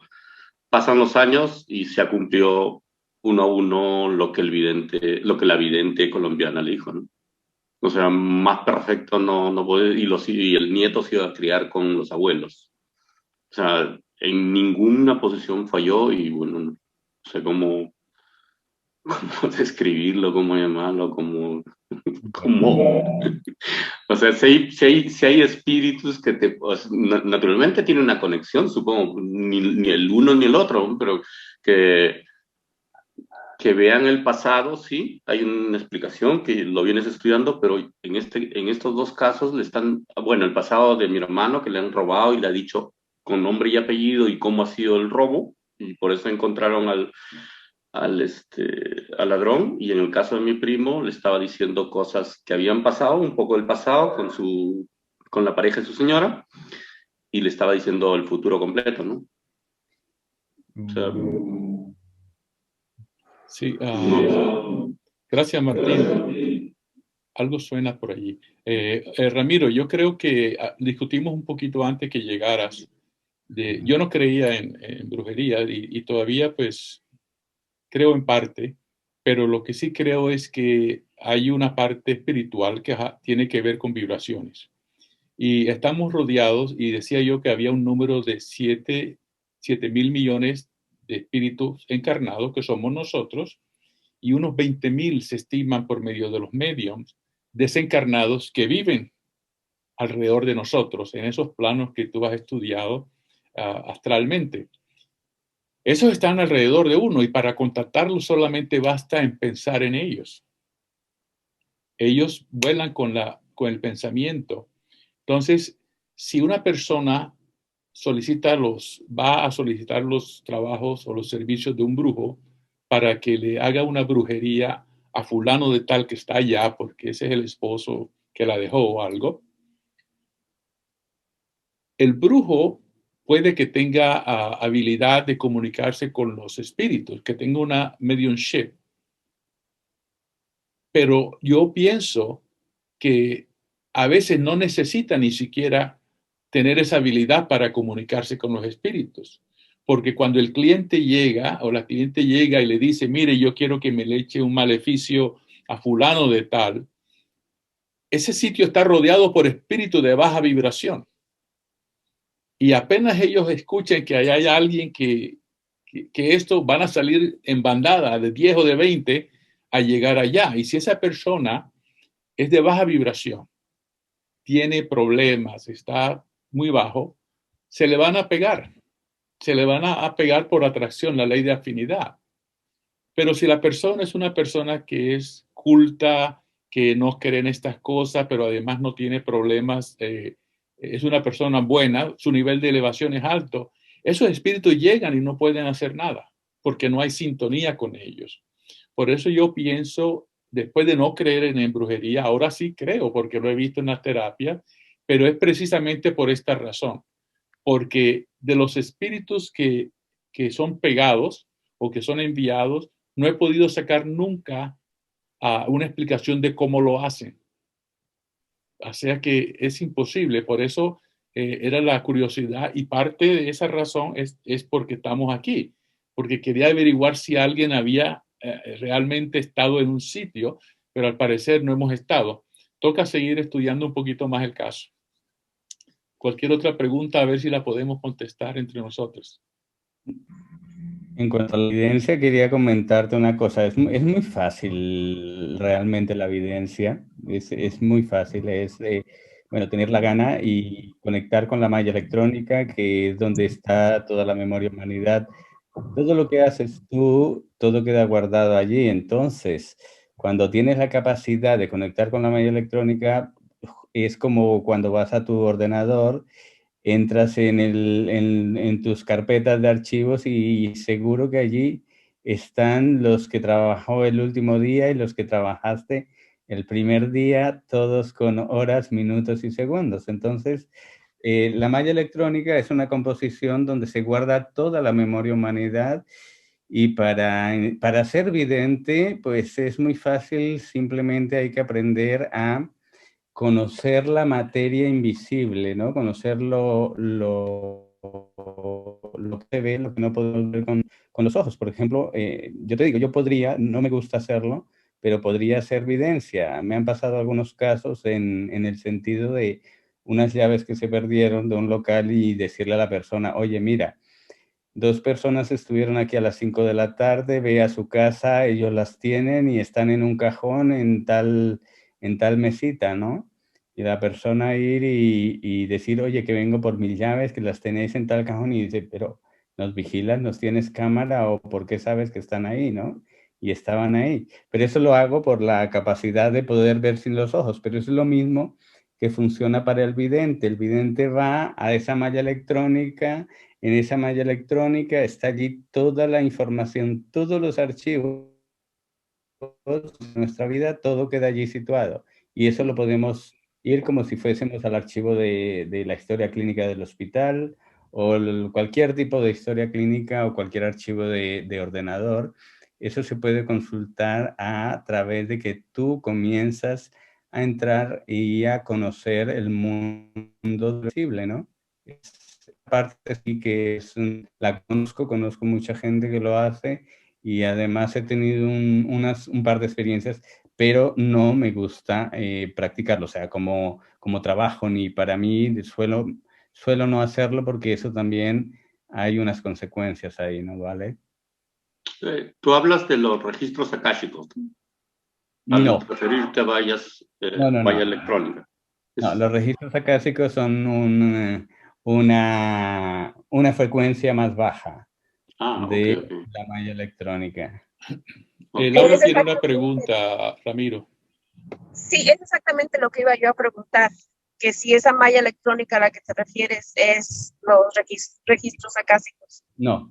Pasan los años y se ha cumplido uno a uno lo que la vidente colombiana le dijo, ¿no? O sea, más perfecto no puede, y el nieto se iba a criar con los abuelos. O sea, en ninguna posición falló y bueno, no sé cómo describirlo, cómo llamarlo, o sea, si hay espíritus que naturalmente tienen una conexión, supongo, ni el uno ni el otro, pero que, que vean el pasado, sí, hay una explicación que lo vienes estudiando, pero en estos 2 casos bueno, el pasado de mi hermano que le han robado y le ha dicho con nombre y apellido y cómo ha sido el robo, y por eso encontraron al ladrón, y en el caso de mi primo le estaba diciendo cosas que habían pasado, un poco del pasado con la pareja de su señora, y le estaba diciendo el futuro completo, ¿no? O sea, Sí, gracias, Martín. Algo suena por allí. Ramiro, yo creo que discutimos un poquito antes que llegaras. Yo no creía en brujería y todavía pues creo en parte, pero lo que sí creo es que hay una parte espiritual que tiene que ver con vibraciones. Y estamos rodeados, y decía yo que había un número de 7.000 millones de espíritus encarnados, que somos nosotros, y unos 20.000 se estiman por medio de los mediums desencarnados que viven alrededor de nosotros, en esos planos que tú has estudiado astralmente. Esos están alrededor de uno y para contactarlos solamente basta en pensar en ellos. Ellos vuelan con el pensamiento. Entonces, si una persona va a solicitar los trabajos o los servicios de un brujo para que le haga una brujería a fulano de tal que está allá, porque ese es el esposo que la dejó o algo, el brujo puede que tenga habilidad de comunicarse con los espíritus, que tenga una mediumship. Pero yo pienso que a veces no necesita ni siquiera tener esa habilidad para comunicarse con los espíritus. Porque cuando el cliente llega o la cliente llega y le dice, mire, yo quiero que me le eche un maleficio a fulano de tal, ese sitio está rodeado por espíritus de baja vibración. Y apenas ellos escuchen que hay alguien que esto van a salir en bandada de 10 o de 20 a llegar allá. Y si esa persona es de baja vibración, tiene problemas, está muy bajo, se le van a pegar. Se le van a pegar por atracción, la ley de afinidad. Pero si la persona es una persona que es culta, que no cree en estas cosas, pero además no tiene problemas, es una persona buena, su nivel de elevación es alto, esos espíritus llegan y no pueden hacer nada, porque no hay sintonía con ellos. Por eso yo pienso, después de no creer en brujería, ahora sí creo, porque lo he visto en las terapias, pero es precisamente por esta razón, porque de los espíritus que son pegados o que son enviados, no he podido sacar nunca una explicación de cómo lo hacen. O sea que es imposible, por eso era la curiosidad, y parte de esa razón es porque estamos aquí, porque quería averiguar si alguien había realmente estado en un sitio, pero al parecer no hemos estado. Toca seguir estudiando un poquito más el caso. cualquier otra pregunta, a ver si la podemos contestar entre nosotros. En cuanto a la evidencia, quería comentarte una cosa. Es muy fácil realmente la evidencia. Es muy fácil. Bueno, tener la gana y conectar con la malla electrónica, que es donde está toda la memoria humanidad. Todo lo que haces tú, todo queda guardado allí. Entonces, cuando tienes la capacidad de conectar con la malla electrónica, es como cuando vas a tu ordenador, entras en tus carpetas de archivos y seguro que allí están los que trabajó el último día y los que trabajaste el primer día, todos con horas, minutos y segundos. Entonces, la malla electrónica es una composición donde se guarda toda la memoria humanidad y para ser vidente, pues es muy fácil, simplemente hay que aprender a conocer la materia invisible, ¿no? Conocer lo que se ve, lo que no podemos ver con los ojos. Por ejemplo, yo te digo, yo podría, no me gusta hacerlo, pero podría hacer evidencia. Me han pasado algunos casos en el sentido de unas llaves que se perdieron de un local y decirle a la persona, oye, mira, dos personas estuvieron aquí a las 5 de la tarde, ve a su casa, ellos las tienen y están en un cajón en tal mesita, ¿no? Y la persona ir y decir, oye, que vengo por mis llaves, que las tenéis en tal cajón, y dice, pero ¿nos vigilas? ¿Nos tienes cámara? ¿O por qué sabes que están ahí, no? Y estaban ahí. Pero eso lo hago por la capacidad de poder ver sin los ojos, pero es lo mismo que funciona para el vidente. El vidente va a esa malla electrónica. En esa malla electrónica está allí toda la información, todos los archivos de nuestra vida, todo queda allí situado. Y eso lo podemos ir como si fuésemos al archivo de la historia clínica del hospital o cualquier tipo de historia clínica o cualquier archivo de ordenador. Eso se puede consultar a través de que tú comienzas a entrar y a conocer el mundo posible, ¿no? Parte sí que la conozco mucha gente que lo hace y además he tenido un par de experiencias, pero no me gusta practicarlo, o sea, como trabajo, ni para mí suelo no hacerlo porque eso también hay unas consecuencias ahí, ¿no? ¿Vale? Tú hablas de los registros akáshicos, al No, referirte a no. valla electrónica. No, los registros acásicos son una frecuencia más baja de Ok. la malla electrónica. Laura Es tiene una exactamente, pregunta, Ramiro. sí, es exactamente lo que iba yo a preguntar, que si esa malla electrónica a la que te refieres es los registros acásicos. No.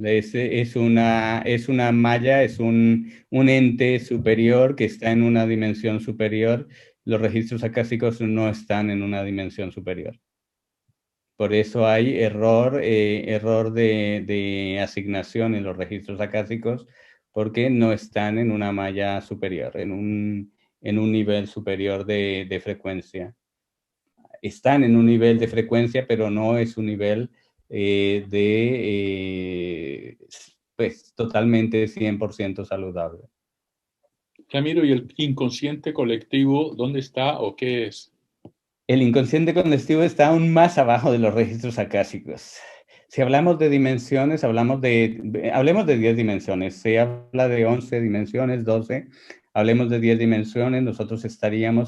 Es una malla, es un ente superior que está en una dimensión superior. Los registros acásicos no están en una dimensión superior. Por eso hay error de asignación en los registros acásicos, porque no están en una malla superior, en un nivel superior de frecuencia. Están en un nivel de frecuencia, pero no es un nivel pues, totalmente 100% saludable. Ramiro, ¿y el inconsciente colectivo dónde está o qué es? El inconsciente colectivo está aún más abajo de los registros acásicos. Si hablamos de dimensiones, hablemos de 10 dimensiones. Se habla de 11 dimensiones, 12. Hablemos de 10 dimensiones. Nosotros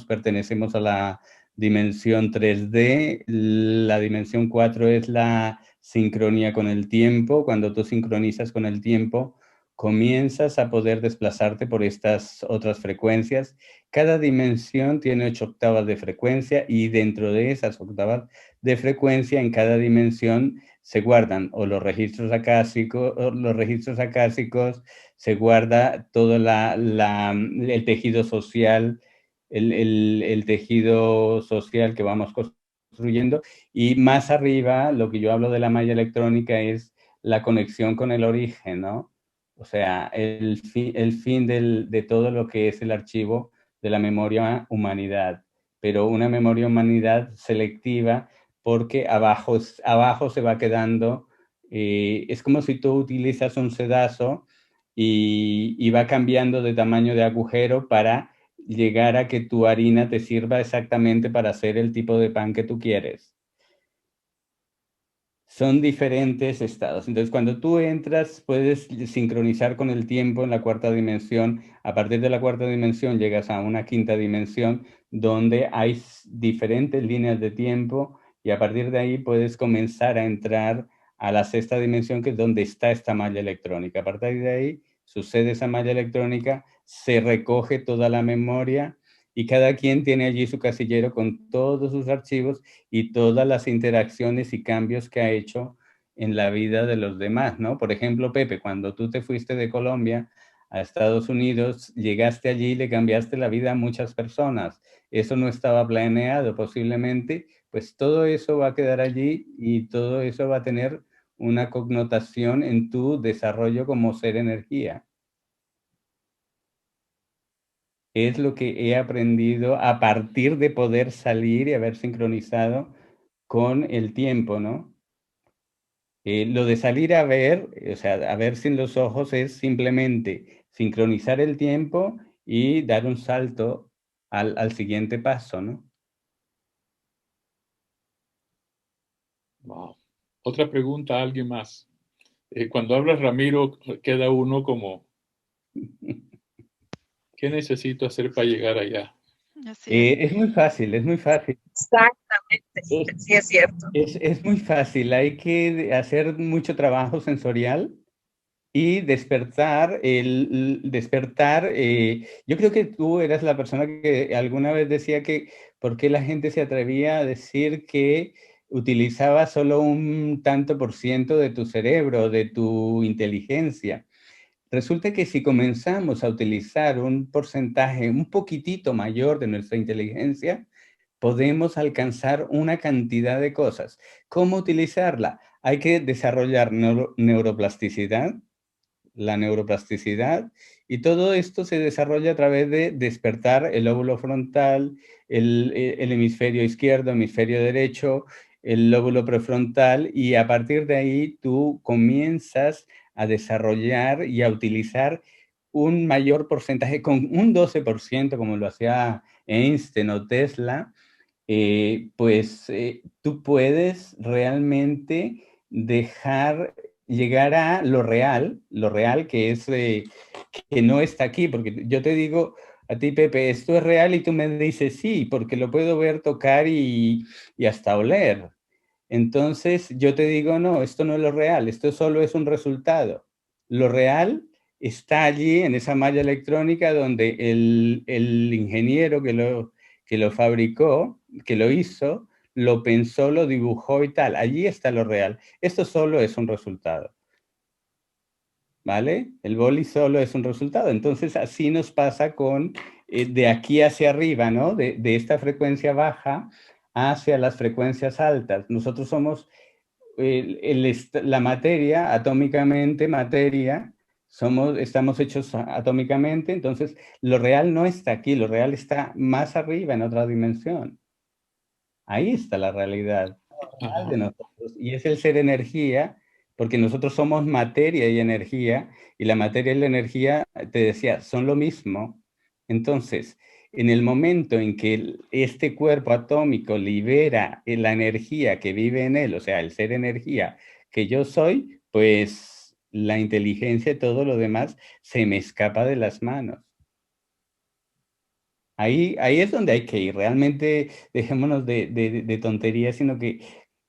pertenecemos a la dimensión 3D. La dimensión 4 es la sincronía con el tiempo. Cuando tú sincronizas con el tiempo, comienzas a poder desplazarte por estas otras frecuencias. Cada dimensión tiene 8 octavas de frecuencia y dentro de esas octavas de frecuencia en cada dimensión se guardan o los registros acásicos, se guarda todo el tejido social, el tejido social que vamos construyendo, y más arriba lo que yo hablo de la malla electrónica es la conexión con el origen, ¿no? O sea, el fin de todo lo que es el archivo de la memoria humanidad, pero una memoria humanidad selectiva, porque abajo se va quedando, es como si tú utilizas un sedazo y va cambiando de tamaño de agujero para llegar a que tu harina te sirva exactamente para hacer el tipo de pan que tú quieres. son diferentes estados. Entonces, cuando tú entras, puedes sincronizar con el tiempo en la cuarta dimensión. A partir de la cuarta dimensión llegas a una quinta dimensión donde hay diferentes líneas de tiempo y a partir de ahí puedes comenzar a entrar a la sexta dimensión, que es donde está esta malla electrónica. A partir de ahí sucede esa malla electrónica, se recoge toda la memoria y cada quien tiene allí su casillero con todos sus archivos y todas las interacciones y cambios que ha hecho en la vida de los demás, ¿no? Por ejemplo, Pepe, cuando tú te fuiste de Colombia a Estados Unidos, llegaste allí y le cambiaste la vida a muchas personas. Eso no estaba planeado posiblemente, pues todo eso va a quedar allí y todo eso va a tener una connotación en tu desarrollo como ser energía. Es lo que he aprendido a partir de poder salir y haber sincronizado con el tiempo, ¿no? Lo de salir a ver, o sea, a ver sin los ojos es simplemente sincronizar el tiempo y dar un salto al siguiente paso, ¿no? Wow. Otra pregunta a alguien más. Cuando hablas, Ramiro, queda uno como, ¿qué necesito hacer para llegar allá? Así es. Es muy fácil, es muy fácil. Exactamente, sí es cierto. Es muy fácil, hay que hacer mucho trabajo sensorial y despertar, yo creo que tú eras la persona que alguna vez decía que por qué la gente se atrevía a decir que utilizaba solo un tanto por ciento de tu cerebro, de tu inteligencia. Resulta que si comenzamos a utilizar un porcentaje un poquitito mayor de nuestra inteligencia, podemos alcanzar una cantidad de cosas. ¿Cómo utilizarla? Hay que desarrollar neuroplasticidad, la neuroplasticidad, y todo esto se desarrolla a través de despertar el lóbulo frontal, el hemisferio izquierdo, hemisferio derecho, el lóbulo prefrontal, y a partir de ahí tú comienzas a desarrollar y a utilizar un mayor porcentaje, con un 12%, como lo hacía Einstein o Tesla, tú puedes realmente dejar llegar a lo real que es que no está aquí, porque yo te digo a ti, Pepe, esto es real y tú me dices sí, porque lo puedo ver, tocar y hasta oler. Entonces yo te digo, no, esto no es lo real, esto solo es un resultado. Lo real está allí en esa malla electrónica donde el ingeniero que lo fabricó, que lo hizo, lo pensó, lo dibujó y tal. Allí está lo real. Esto solo es un resultado. ¿Vale? El boli solo es un resultado. Entonces, así nos pasa con de aquí hacia arriba, ¿no? De esta frecuencia baja hacia las frecuencias altas. Nosotros somos la materia, atómicamente materia, estamos hechos atómicamente, entonces lo real no está aquí, lo real está más arriba en otra dimensión. Ahí está la realidad de nosotros. Y es el ser energía, porque nosotros somos materia y energía, y la materia y la energía, te decía, son lo mismo. Entonces, en el momento en que este cuerpo atómico libera la energía que vive en él, o sea, el ser energía que yo soy, pues la inteligencia y todo lo demás se me escapa de las manos. Ahí es donde hay que ir. Realmente dejémonos de tonterías, sino que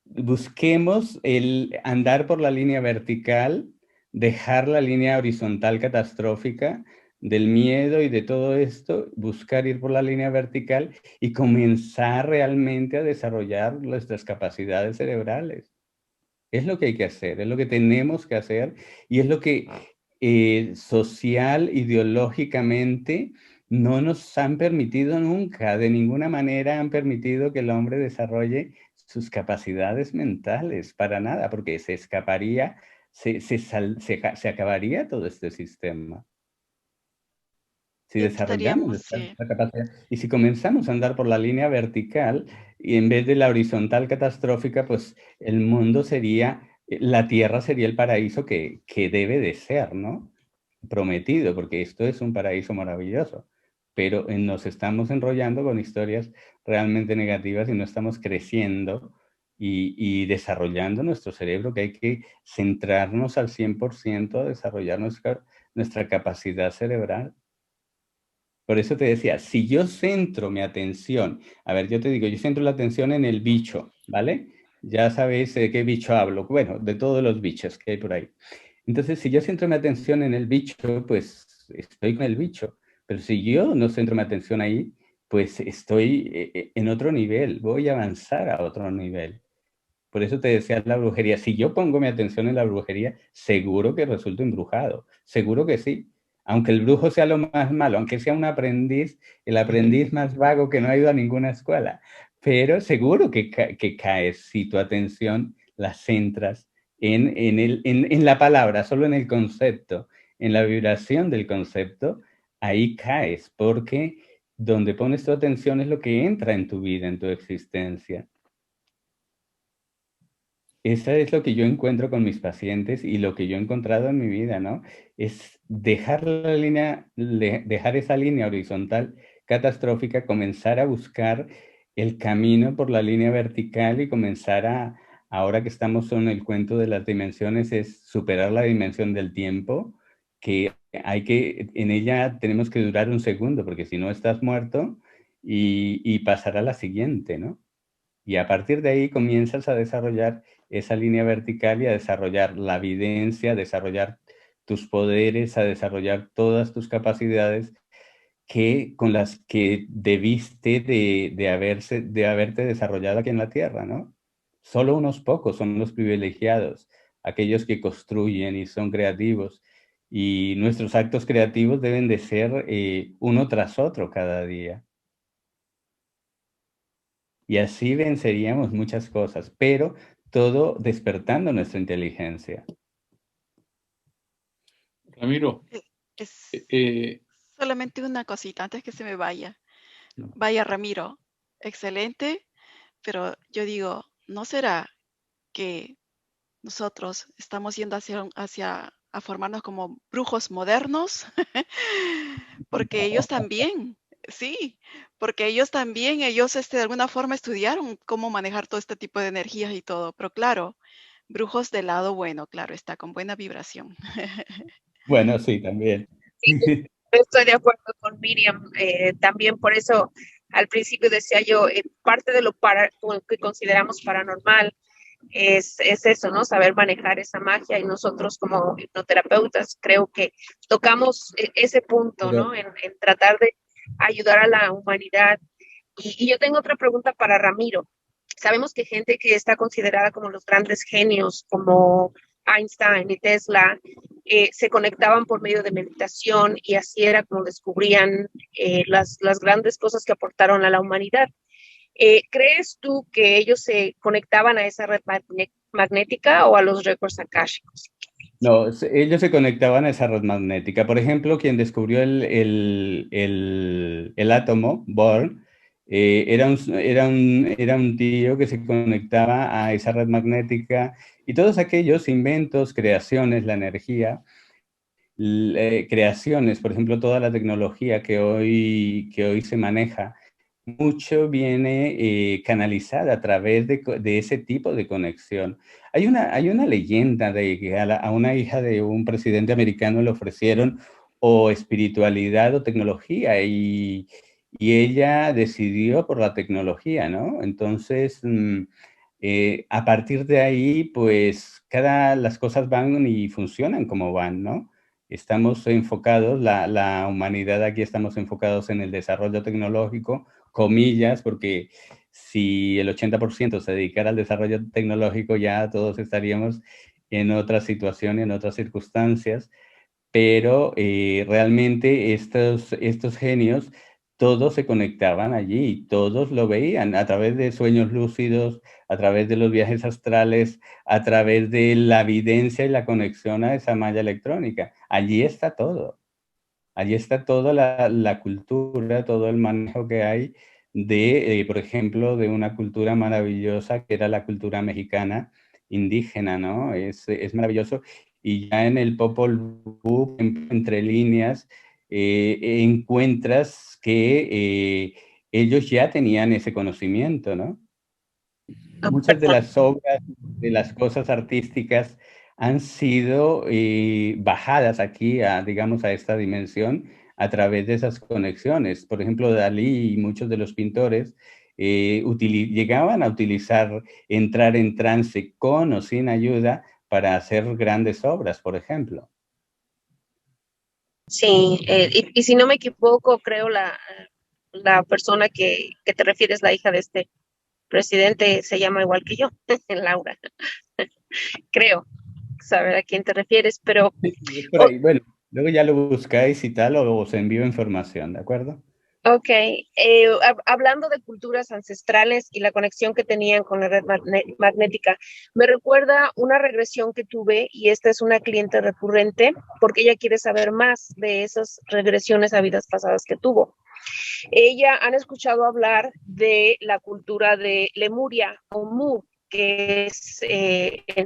busquemos el andar por la línea vertical, dejar la línea horizontal catastrófica del miedo y de todo esto, buscar ir por la línea vertical y comenzar realmente a desarrollar nuestras capacidades cerebrales. Es lo que hay que hacer, es lo que tenemos que hacer y es lo que social, ideológicamente, no nos han permitido nunca, de ninguna manera han permitido que el hombre desarrolle sus capacidades mentales, para nada, porque se escaparía, se acabaría todo este sistema. Si desarrollamos esta capacidad y si comenzamos a andar por la línea vertical y en vez de la horizontal catastrófica, pues el mundo sería, la Tierra sería el paraíso que debe de ser, ¿no? Prometido, porque esto es un paraíso maravilloso, pero nos estamos enrollando con historias realmente negativas y no estamos creciendo y desarrollando nuestro cerebro, que hay que centrarnos al 100% a desarrollar nuestra capacidad cerebral. Por eso te decía, si yo centro mi atención, a ver, yo te digo, yo centro la atención en el bicho, ¿vale? Ya sabéis de qué bicho hablo, bueno, de todos los bichos que hay por ahí. Entonces, si yo centro mi atención en el bicho, pues estoy con el bicho. Pero si yo no centro mi atención ahí, pues estoy en otro nivel, voy a avanzar a otro nivel. Por eso te decía la brujería, si yo pongo mi atención en la brujería, seguro que resulto embrujado, seguro que sí. Aunque el brujo sea lo más malo, aunque sea un aprendiz, el aprendiz más vago que no ha ido a ninguna escuela, pero seguro que caes si tu atención la centras en la palabra, solo en el concepto, en la vibración del concepto, ahí caes, porque donde pones tu atención es lo que entra en tu vida, en tu existencia. Eso es lo que yo encuentro con mis pacientes y lo que yo he encontrado en mi vida, ¿no? Es dejar dejar esa línea horizontal catastrófica, comenzar a buscar el camino por la línea vertical y comenzar ahora que estamos en el cuento de las dimensiones, es superar la dimensión del tiempo, que en ella tenemos que durar un segundo, porque si no estás muerto y pasar a la siguiente, ¿no? Y a partir de ahí comienzas a desarrollar esa línea vertical y a desarrollar la evidencia, a desarrollar tus poderes, a desarrollar todas tus capacidades con las que debiste de haberte desarrollado aquí en la Tierra, ¿no? Solo unos pocos son los privilegiados, aquellos que construyen y son creativos. Y nuestros actos creativos deben de ser uno tras otro cada día. Y así venceríamos muchas cosas, pero todo despertando nuestra inteligencia. Ramiro, Es eh, solamente una cosita antes que se me vaya. no. Vaya, Ramiro, excelente, pero yo digo, ¿no será que nosotros estamos yendo a formarnos como brujos modernos? Porque ellos también, sí, porque ellos también, de alguna forma estudiaron cómo manejar todo este tipo de energías y todo, pero claro, brujos del lado bueno, claro, está con buena vibración. Bueno, sí, también. Sí, estoy de acuerdo con Miriam. También por eso al principio decía yo, parte de lo que consideramos paranormal es eso, ¿no? Saber manejar esa magia y nosotros como hipnoterapeutas creo que tocamos ese punto, ¿no? Pero, En tratar de ayudar a la humanidad. Y yo tengo otra pregunta para Ramiro. Sabemos que gente que está considerada como los grandes genios, como Einstein y Tesla, se conectaban por medio de meditación y así era como descubrían las grandes cosas que aportaron a la humanidad. ¿Crees tú que ellos se conectaban a esa red magnética o a los récords akáshicos? no, ellos se conectaban a esa red magnética. Por ejemplo, quien descubrió el átomo, Bohr, era un tío que se conectaba a esa red magnética y todos aquellos inventos, creaciones, la energía, creaciones, por ejemplo, toda la tecnología que hoy se maneja, mucho viene canalizada a través de ese tipo de conexión. Hay una leyenda de que a una hija de un presidente americano le ofrecieron o espiritualidad o tecnología y ella decidió por la tecnología, ¿no? Entonces, a partir de ahí, pues las cosas van y funcionan como van, ¿no? Estamos enfocados, la humanidad aquí estamos enfocados en el desarrollo tecnológico, comillas, porque si el 80% se dedicara al desarrollo tecnológico, ya todos estaríamos en otra situación, en otras circunstancias, pero realmente estos genios, todos se conectaban allí, todos lo veían a través de sueños lúcidos, a través de los viajes astrales, a través de la evidencia y la conexión a esa malla electrónica. Allí está todo. Allí está toda la cultura, todo el manejo que hay por ejemplo, de una cultura maravillosa que era la cultura mexicana indígena, ¿no? Es maravilloso. Y ya en el Popol Vuh, entre líneas, encuentras que ellos ya tenían ese conocimiento, ¿no? Muchas de las obras, de las cosas artísticas han sido bajadas aquí, digamos, a esta dimensión a través de esas conexiones. Por ejemplo, Dalí y muchos de los pintores llegaban a utilizar, entrar en trance con o sin ayuda para hacer grandes obras, por ejemplo. Sí, y si no me equivoco, creo la persona que te refieres, la hija de este presidente, se llama igual que yo, Laura. Creo saber a quién te refieres, pero Es por ahí. Bueno, luego ya lo buscáis y tal, o os envío información, ¿de acuerdo? ok, hablando de culturas ancestrales y la conexión que tenían con la red magnética, me recuerda una regresión que tuve y esta es una cliente recurrente porque ella quiere saber más de esas regresiones a vidas pasadas que tuvo. Ella han escuchado hablar de la cultura de Lemuria o Mu, que es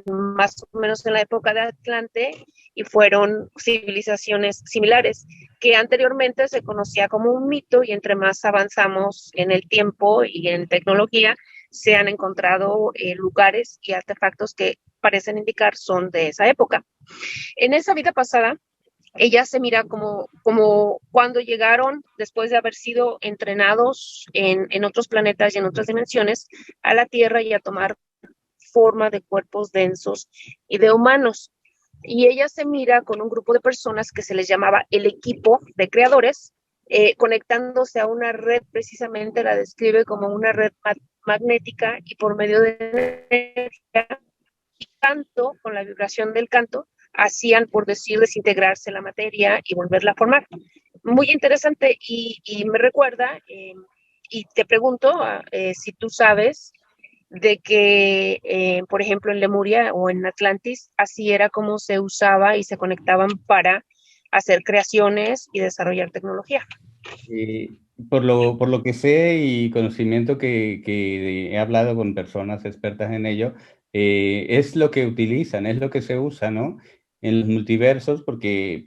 más o menos en la época de Atlante y fueron civilizaciones similares, que anteriormente se conocía como un mito y entre más avanzamos en el tiempo y en tecnología, se han encontrado lugares y artefactos que parecen indicar son de esa época. En esa vida pasada, ella se mira como cuando llegaron, después de haber sido entrenados en otros planetas y en otras dimensiones, a la Tierra y a tomar forma de cuerpos densos y de humanos. Y ella se mira con un grupo de personas que se les llamaba el equipo de creadores, conectándose a una red, precisamente la describe como una red magnética y por medio de canto, con la vibración del canto, hacían, por decir, desintegrarse la materia y volverla a formar. Muy interesante y me recuerda, y te pregunto si tú sabes de que, por ejemplo, en Lemuria o en Atlantis, así era como se usaba y se conectaban para hacer creaciones y desarrollar tecnología. Por lo que sé y conocimiento que he hablado con personas expertas en ello, es lo que utilizan, es lo que se usa, ¿no? En los multiversos, porque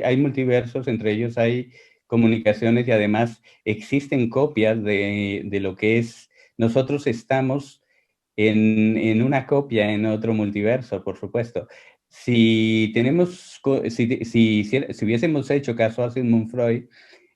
hay multiversos, entre ellos hay comunicaciones y además existen copias de lo que es. Nosotros estamos en una copia en otro multiverso, por supuesto. Si hubiésemos hecho caso a Sigmund Freud,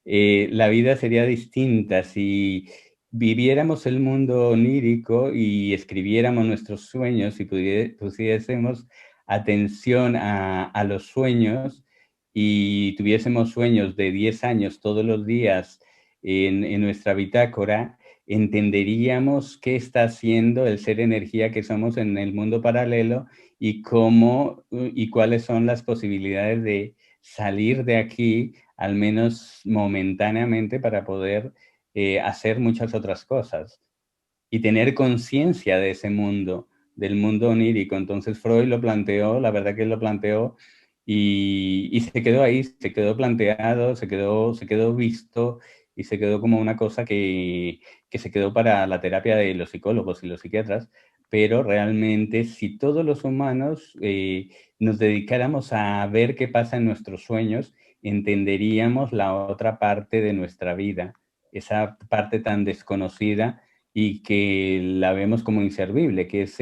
la vida sería distinta si viviéramos el mundo onírico y escribiéramos nuestros sueños y pusiésemos atención a los sueños y tuviésemos sueños de 10 años todos los días en nuestra bitácora, entenderíamos qué está haciendo el ser energía que somos en el mundo paralelo y cómo y cuáles son las posibilidades de salir de aquí, al menos momentáneamente, para poder hacer muchas otras cosas y tener conciencia de ese mundo, del mundo onírico. Entonces Freud lo planteó, la verdad que él lo planteó y se quedó ahí, se quedó planteado, se quedó visto y se quedó como una cosa que se quedó para la terapia de los psicólogos y los psiquiatras, pero realmente si todos los humanos nos dedicáramos a ver qué pasa en nuestros sueños, entenderíamos la otra parte de nuestra vida, esa parte tan desconocida y que la vemos como inservible, que es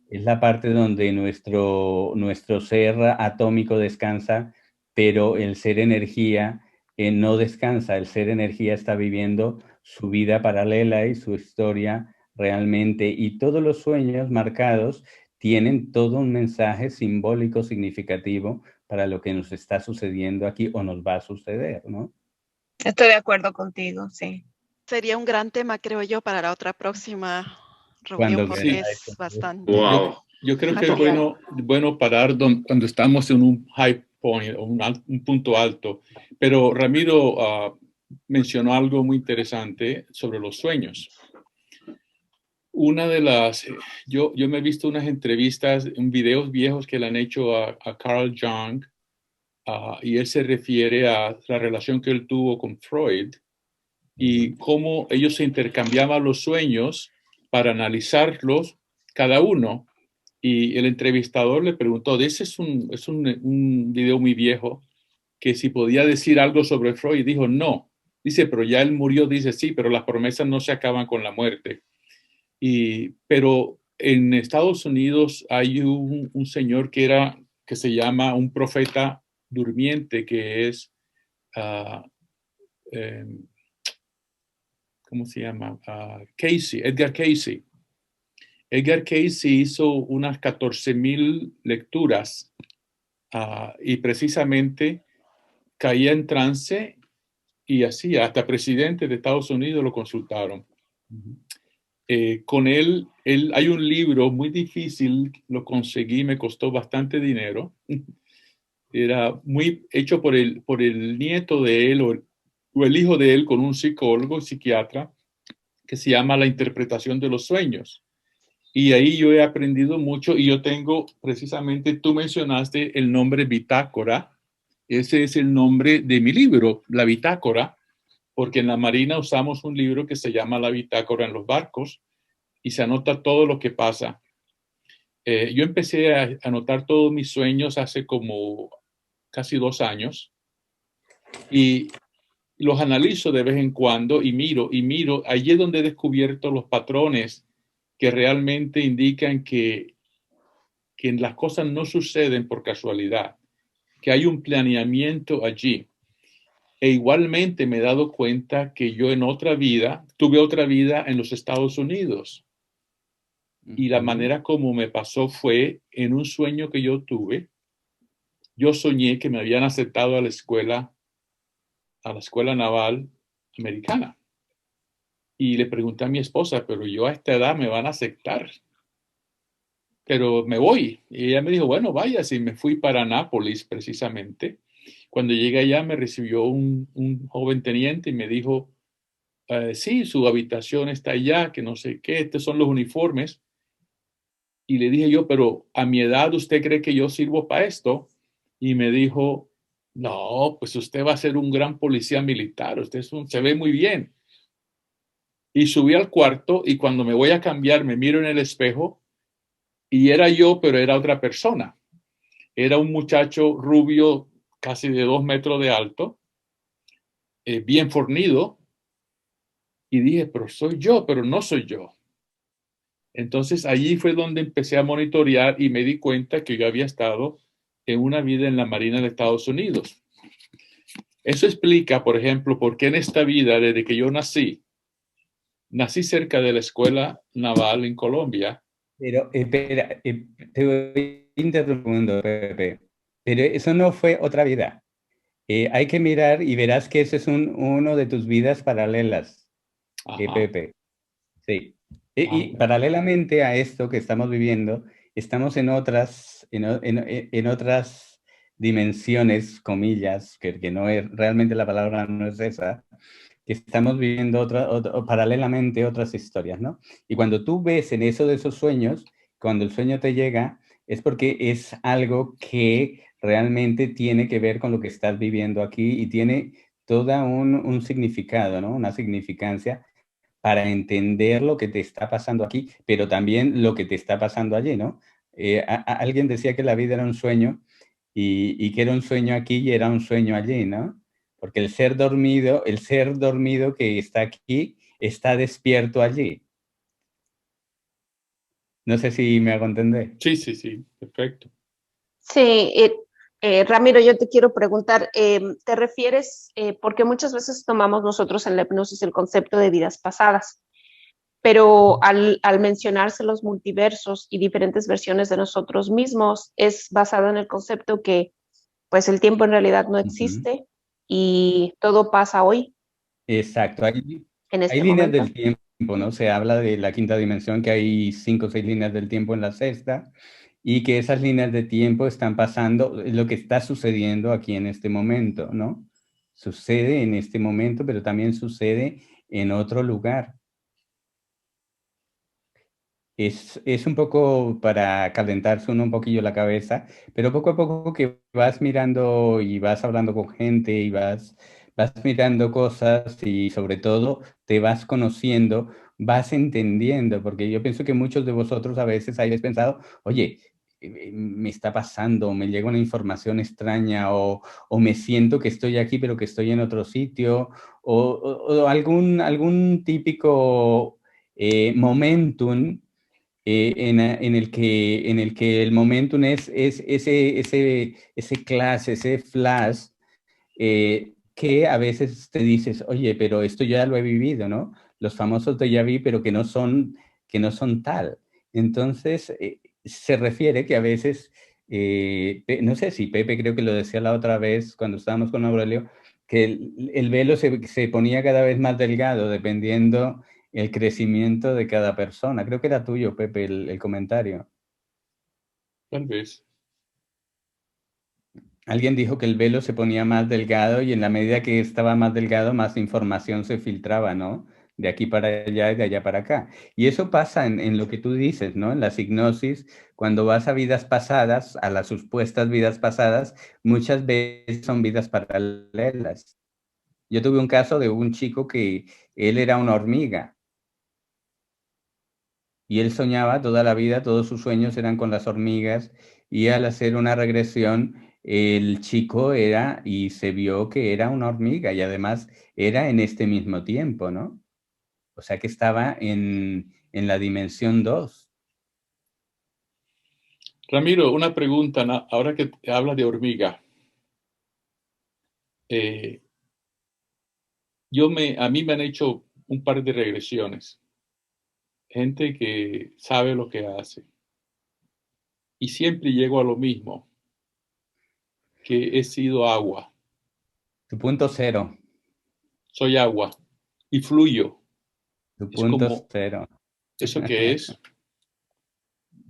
la parte donde nuestro ser atómico descansa, pero el ser energía no descansa, el ser energía está viviendo su vida paralela y su historia realmente, y todos los sueños marcados tienen todo un mensaje simbólico significativo para lo que nos está sucediendo aquí o nos va a suceder, ¿no? Estoy de acuerdo contigo, sí. Sería un gran tema, creo yo, para la otra próxima reunión, Cuando porque quiera, es bastante. Wow. Yo creo que es material. bueno parar cuando estamos en un high point, o un punto alto. Pero Ramiro mencionó algo muy interesante sobre los sueños. Una de las, yo me he visto unas entrevistas, en videos viejos que le han hecho a Carl Jung, y él se refiere a la relación que él tuvo con Freud y cómo ellos se intercambiaban los sueños para analizarlos cada uno. Y el entrevistador le preguntó, ese es un video muy viejo, que si podía decir algo sobre Freud, y dijo no. Dice, pero ya él murió, dice sí, pero las promesas no se acaban con la muerte. Pero en Estados Unidos hay un señor que se llama un profeta durmiente, que es, ¿cómo se llama? Edgar Cayce. Edgar Cayce hizo unas 14,000 lecturas y precisamente caía en trance y así, hasta presidente de Estados Unidos lo consultaron. Con él, hay un libro muy difícil, lo conseguí, me costó bastante dinero. Era hecho por el nieto de él o el hijo de él con un psicólogo, psiquiatra, que se llama La interpretación de los sueños. Y ahí yo he aprendido mucho y yo tengo, precisamente, tú mencionaste el nombre bitácora. Ese es el nombre de mi libro, La Bitácora, porque en la Marina usamos un libro que se llama La Bitácora en los barcos y se anota todo lo que pasa. Yo empecé a anotar todos mis sueños hace como casi 2 años y los analizo de vez en cuando y miro. Allí es donde he descubierto los patrones que realmente indican que las cosas no suceden por casualidad, que hay un planeamiento allí. E igualmente me he dado cuenta que yo tuve otra vida en los Estados Unidos. Y la manera como me pasó fue en un sueño que yo tuve. Yo soñé que me habían aceptado a la escuela naval americana. Y le pregunté a mi esposa, pero yo a esta edad me van a aceptar. Pero me voy. Y ella me dijo, bueno, vaya, y me fui para Nápoles precisamente. Cuando llegué allá me recibió un joven teniente y me dijo, sí, su habitación está allá, que no sé qué, estos son los uniformes. Y le dije yo, pero a mi edad, ¿usted cree que yo sirvo para esto? Y me dijo, no, pues usted va a ser un gran policía militar, usted se ve muy bien. Y subí al cuarto y cuando me voy a cambiar me miro en el espejo y era yo, pero era otra persona. Era un muchacho rubio, casi de 2 metros de alto, bien fornido. Y dije, pero soy yo, pero no soy yo. Entonces allí fue donde empecé a monitorear y me di cuenta que yo había estado en una vida en la Marina de Estados Unidos. Eso explica, por ejemplo, por qué en esta vida, desde que yo nací cerca de la escuela naval en Colombia. Pero, espera, te voy interrumpiendo, Pepe. Pero eso no fue otra vida. Hay que mirar y verás que ese es uno de tus vidas paralelas, Pepe. Sí. Y paralelamente a esto que estamos viviendo, estamos en otras dimensiones, comillas, que no es, realmente la palabra no es esa, que estamos viviendo paralelamente otras historias, ¿no? Y cuando tú ves en eso de esos sueños, cuando el sueño te llega, es porque es algo que realmente tiene que ver con lo que estás viviendo aquí y tiene todo un significado, ¿no? Una significancia para entender lo que te está pasando aquí, pero también lo que te está pasando allí, ¿no? Alguien decía que la vida era un sueño y que era un sueño aquí y era un sueño allí, ¿no? Porque el ser dormido que está aquí, está despierto allí. No sé si me hago entender. Sí, perfecto. Sí, Ramiro, yo te quiero preguntar, ¿te refieres, porque muchas veces tomamos nosotros en la hipnosis el concepto de vidas pasadas, pero al mencionarse los multiversos y diferentes versiones de nosotros mismos, es basado en el concepto que pues el tiempo en realidad no existe y todo pasa hoy? Exacto, hay este líneas momento. del tiempo, ¿no? Se habla de la quinta dimensión, que hay 5 o 6 líneas del tiempo en la sexta, y que esas líneas de tiempo están pasando, lo que está sucediendo aquí en este momento, ¿no? Sucede en este momento, pero también sucede en otro lugar. Es un poco para calentarse uno un poquillo la cabeza, pero poco a poco que vas mirando y vas hablando con gente y vas mirando cosas y sobre todo te vas conociendo, vas entendiendo, porque yo pienso que muchos de vosotros a veces habéis pensado, oye, me está pasando, me llega una información extraña o me siento que estoy aquí pero que estoy en otro sitio o algún típico momentum, en el que el momentum es ese clash, ese flash, que a veces te dices, oye, pero esto ya lo he vivido, ¿no? Los famosos déjà vu, pero que no son tal. Entonces, se refiere que a veces, no sé si Pepe creo que lo decía la otra vez cuando estábamos con Aurelio, que el velo se ponía cada vez más delgado dependiendo el crecimiento de cada persona. Creo que era tuyo, Pepe, el comentario. Tal vez. Alguien dijo que el velo se ponía más delgado y en la medida que estaba más delgado, más información se filtraba, ¿no? De aquí para allá y de allá para acá. Y eso pasa en lo que tú dices, ¿no? En la hipnosis, cuando vas a vidas pasadas, a las supuestas vidas pasadas, muchas veces son vidas paralelas. Yo tuve un caso de un chico que él era una hormiga y él soñaba toda la vida, todos sus sueños eran con las hormigas, y al hacer una regresión, el chico era, y se vio que era una hormiga, y además era en este mismo tiempo, ¿no? O sea que estaba en la dimensión 2. Ramiro, una pregunta, ahora que habla de hormiga. A mí me han hecho un par de regresiones. Gente que sabe lo que hace. Y siempre llego a lo mismo, que he sido agua. Tu punto cero. Soy agua y fluyo. Tu Es punto como, cero. ¿eso qué es?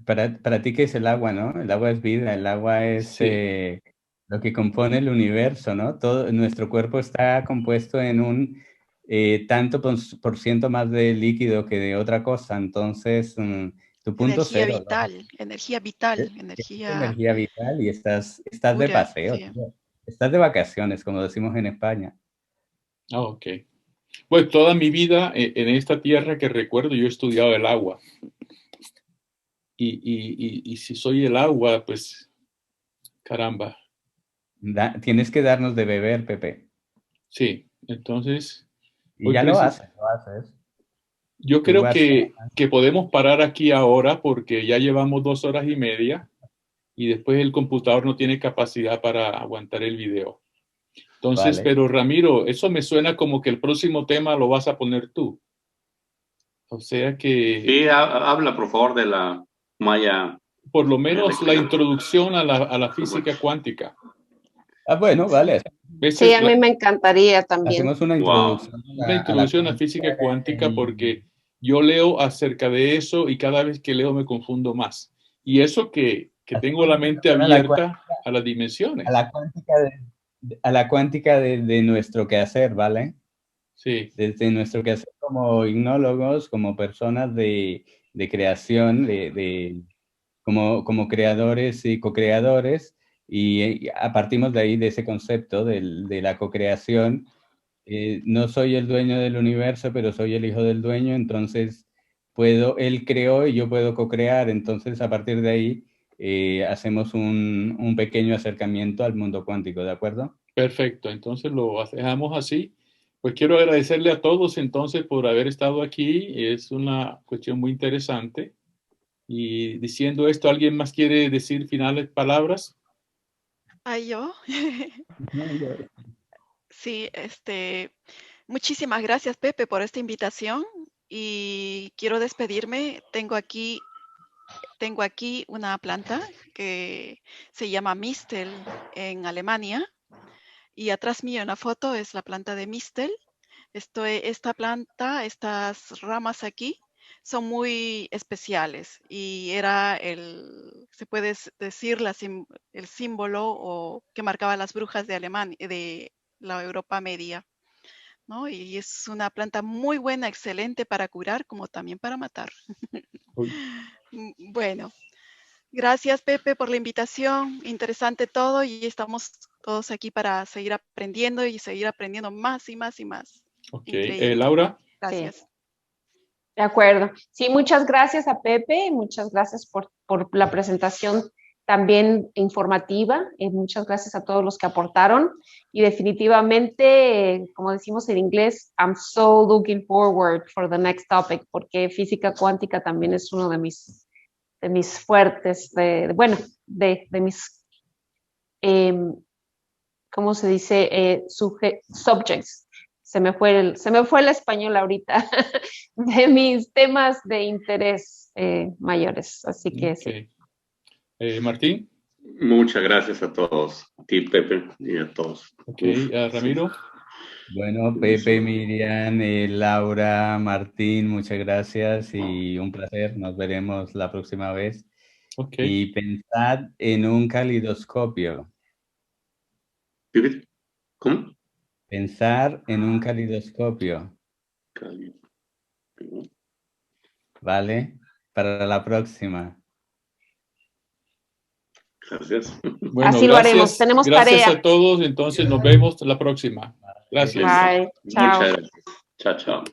Para ti, ¿qué es el agua, no? El agua es vida, el agua es Sí. lo que compone el universo, ¿no? Todo nuestro cuerpo está compuesto en un tanto por ciento más de líquido que de otra cosa, entonces tu punto Energía cero, ¿no? vital, energía vital, Es energía energía vital y estás de pura, paseo, sí. tío. Estás de vacaciones, como decimos en España. Ah, ok. Pues toda mi vida en esta tierra que recuerdo, yo he estudiado el agua. Y si soy el agua, pues caramba. Tienes que darnos de beber, Pepe. Sí, entonces, Y ya lo haces, lo haces. yo Tú creo vas que podemos parar aquí ahora porque ya llevamos 2 horas y media y después el computador no tiene capacidad para aguantar el video. Entonces, Vale. pero Ramiro, eso me suena como que el próximo tema lo vas a poner tú. O sea que... Sí, habla por favor de la malla. Por lo menos la eléctrica. introducción a la física cuántica. Bueno, vale. Sí, a mí me encantaría también. Hacemos una introducción. Una introducción a la física cuántica porque yo leo acerca de eso y cada vez que leo me confundo más. Y eso que tengo la mente abierta a las dimensiones. A la cuántica de nuestro quehacer, ¿vale? Sí. Desde nuestro quehacer como ignólogos, como personas de creación, como creadores y co-creadores, y partimos de ahí, de ese concepto de la co-creación. No soy el dueño del universo, pero soy el hijo del dueño, entonces él creó y yo puedo co-crear, entonces a partir de ahí hacemos un pequeño acercamiento al mundo cuántico, ¿de acuerdo? Perfecto, entonces lo dejamos así. Pues quiero agradecerle a todos entonces por haber estado aquí, es una cuestión muy interesante. Y diciendo esto, ¿alguien más quiere decir finales palabras? ¿Ay, yo? Sí, muchísimas gracias, Pepe, por esta invitación y quiero despedirme. Tengo aquí una planta que se llama Mistel en Alemania y atrás mío en la foto es la planta de Mistel. Esta planta, estas ramas aquí son muy especiales y era se puede decir, el símbolo que marcaba las brujas de Alemania, de la Europa media, ¿no? Y es una planta muy buena, excelente para curar como también para matar. Bueno, gracias Pepe por la invitación, interesante todo y estamos todos aquí para seguir aprendiendo y seguir aprendiendo más y más y más. Ok, Increíble. Laura. Gracias. Sí. De acuerdo. Sí, muchas gracias a Pepe, muchas gracias por la presentación también informativa. Muchas gracias a todos los que aportaron. Y definitivamente, como decimos en inglés, I'm so looking forward for the next topic, porque física cuántica también es uno de mis fuertes, de mis, ¿cómo se dice? Subjects. Se me fue el español ahorita, de mis temas de interés mayores. Así que okay. Sí. Martín. Muchas gracias a todos, a ti, Pepe, y a todos. Okay. Ramiro. Bueno, Pepe, Miriam, Laura, Martín, muchas gracias y un placer. Nos veremos la próxima vez. Okay. Y pensad en un calidoscopio. ¿Cómo? Pensar en un calidoscopio. ¿Vale? Para la próxima. Gracias. Bueno, así lo haremos. Tenemos gracias tarea. a todos. Entonces nos vemos la próxima. Gracias. Bye. Chao. Muchas gracias. Chao, chao.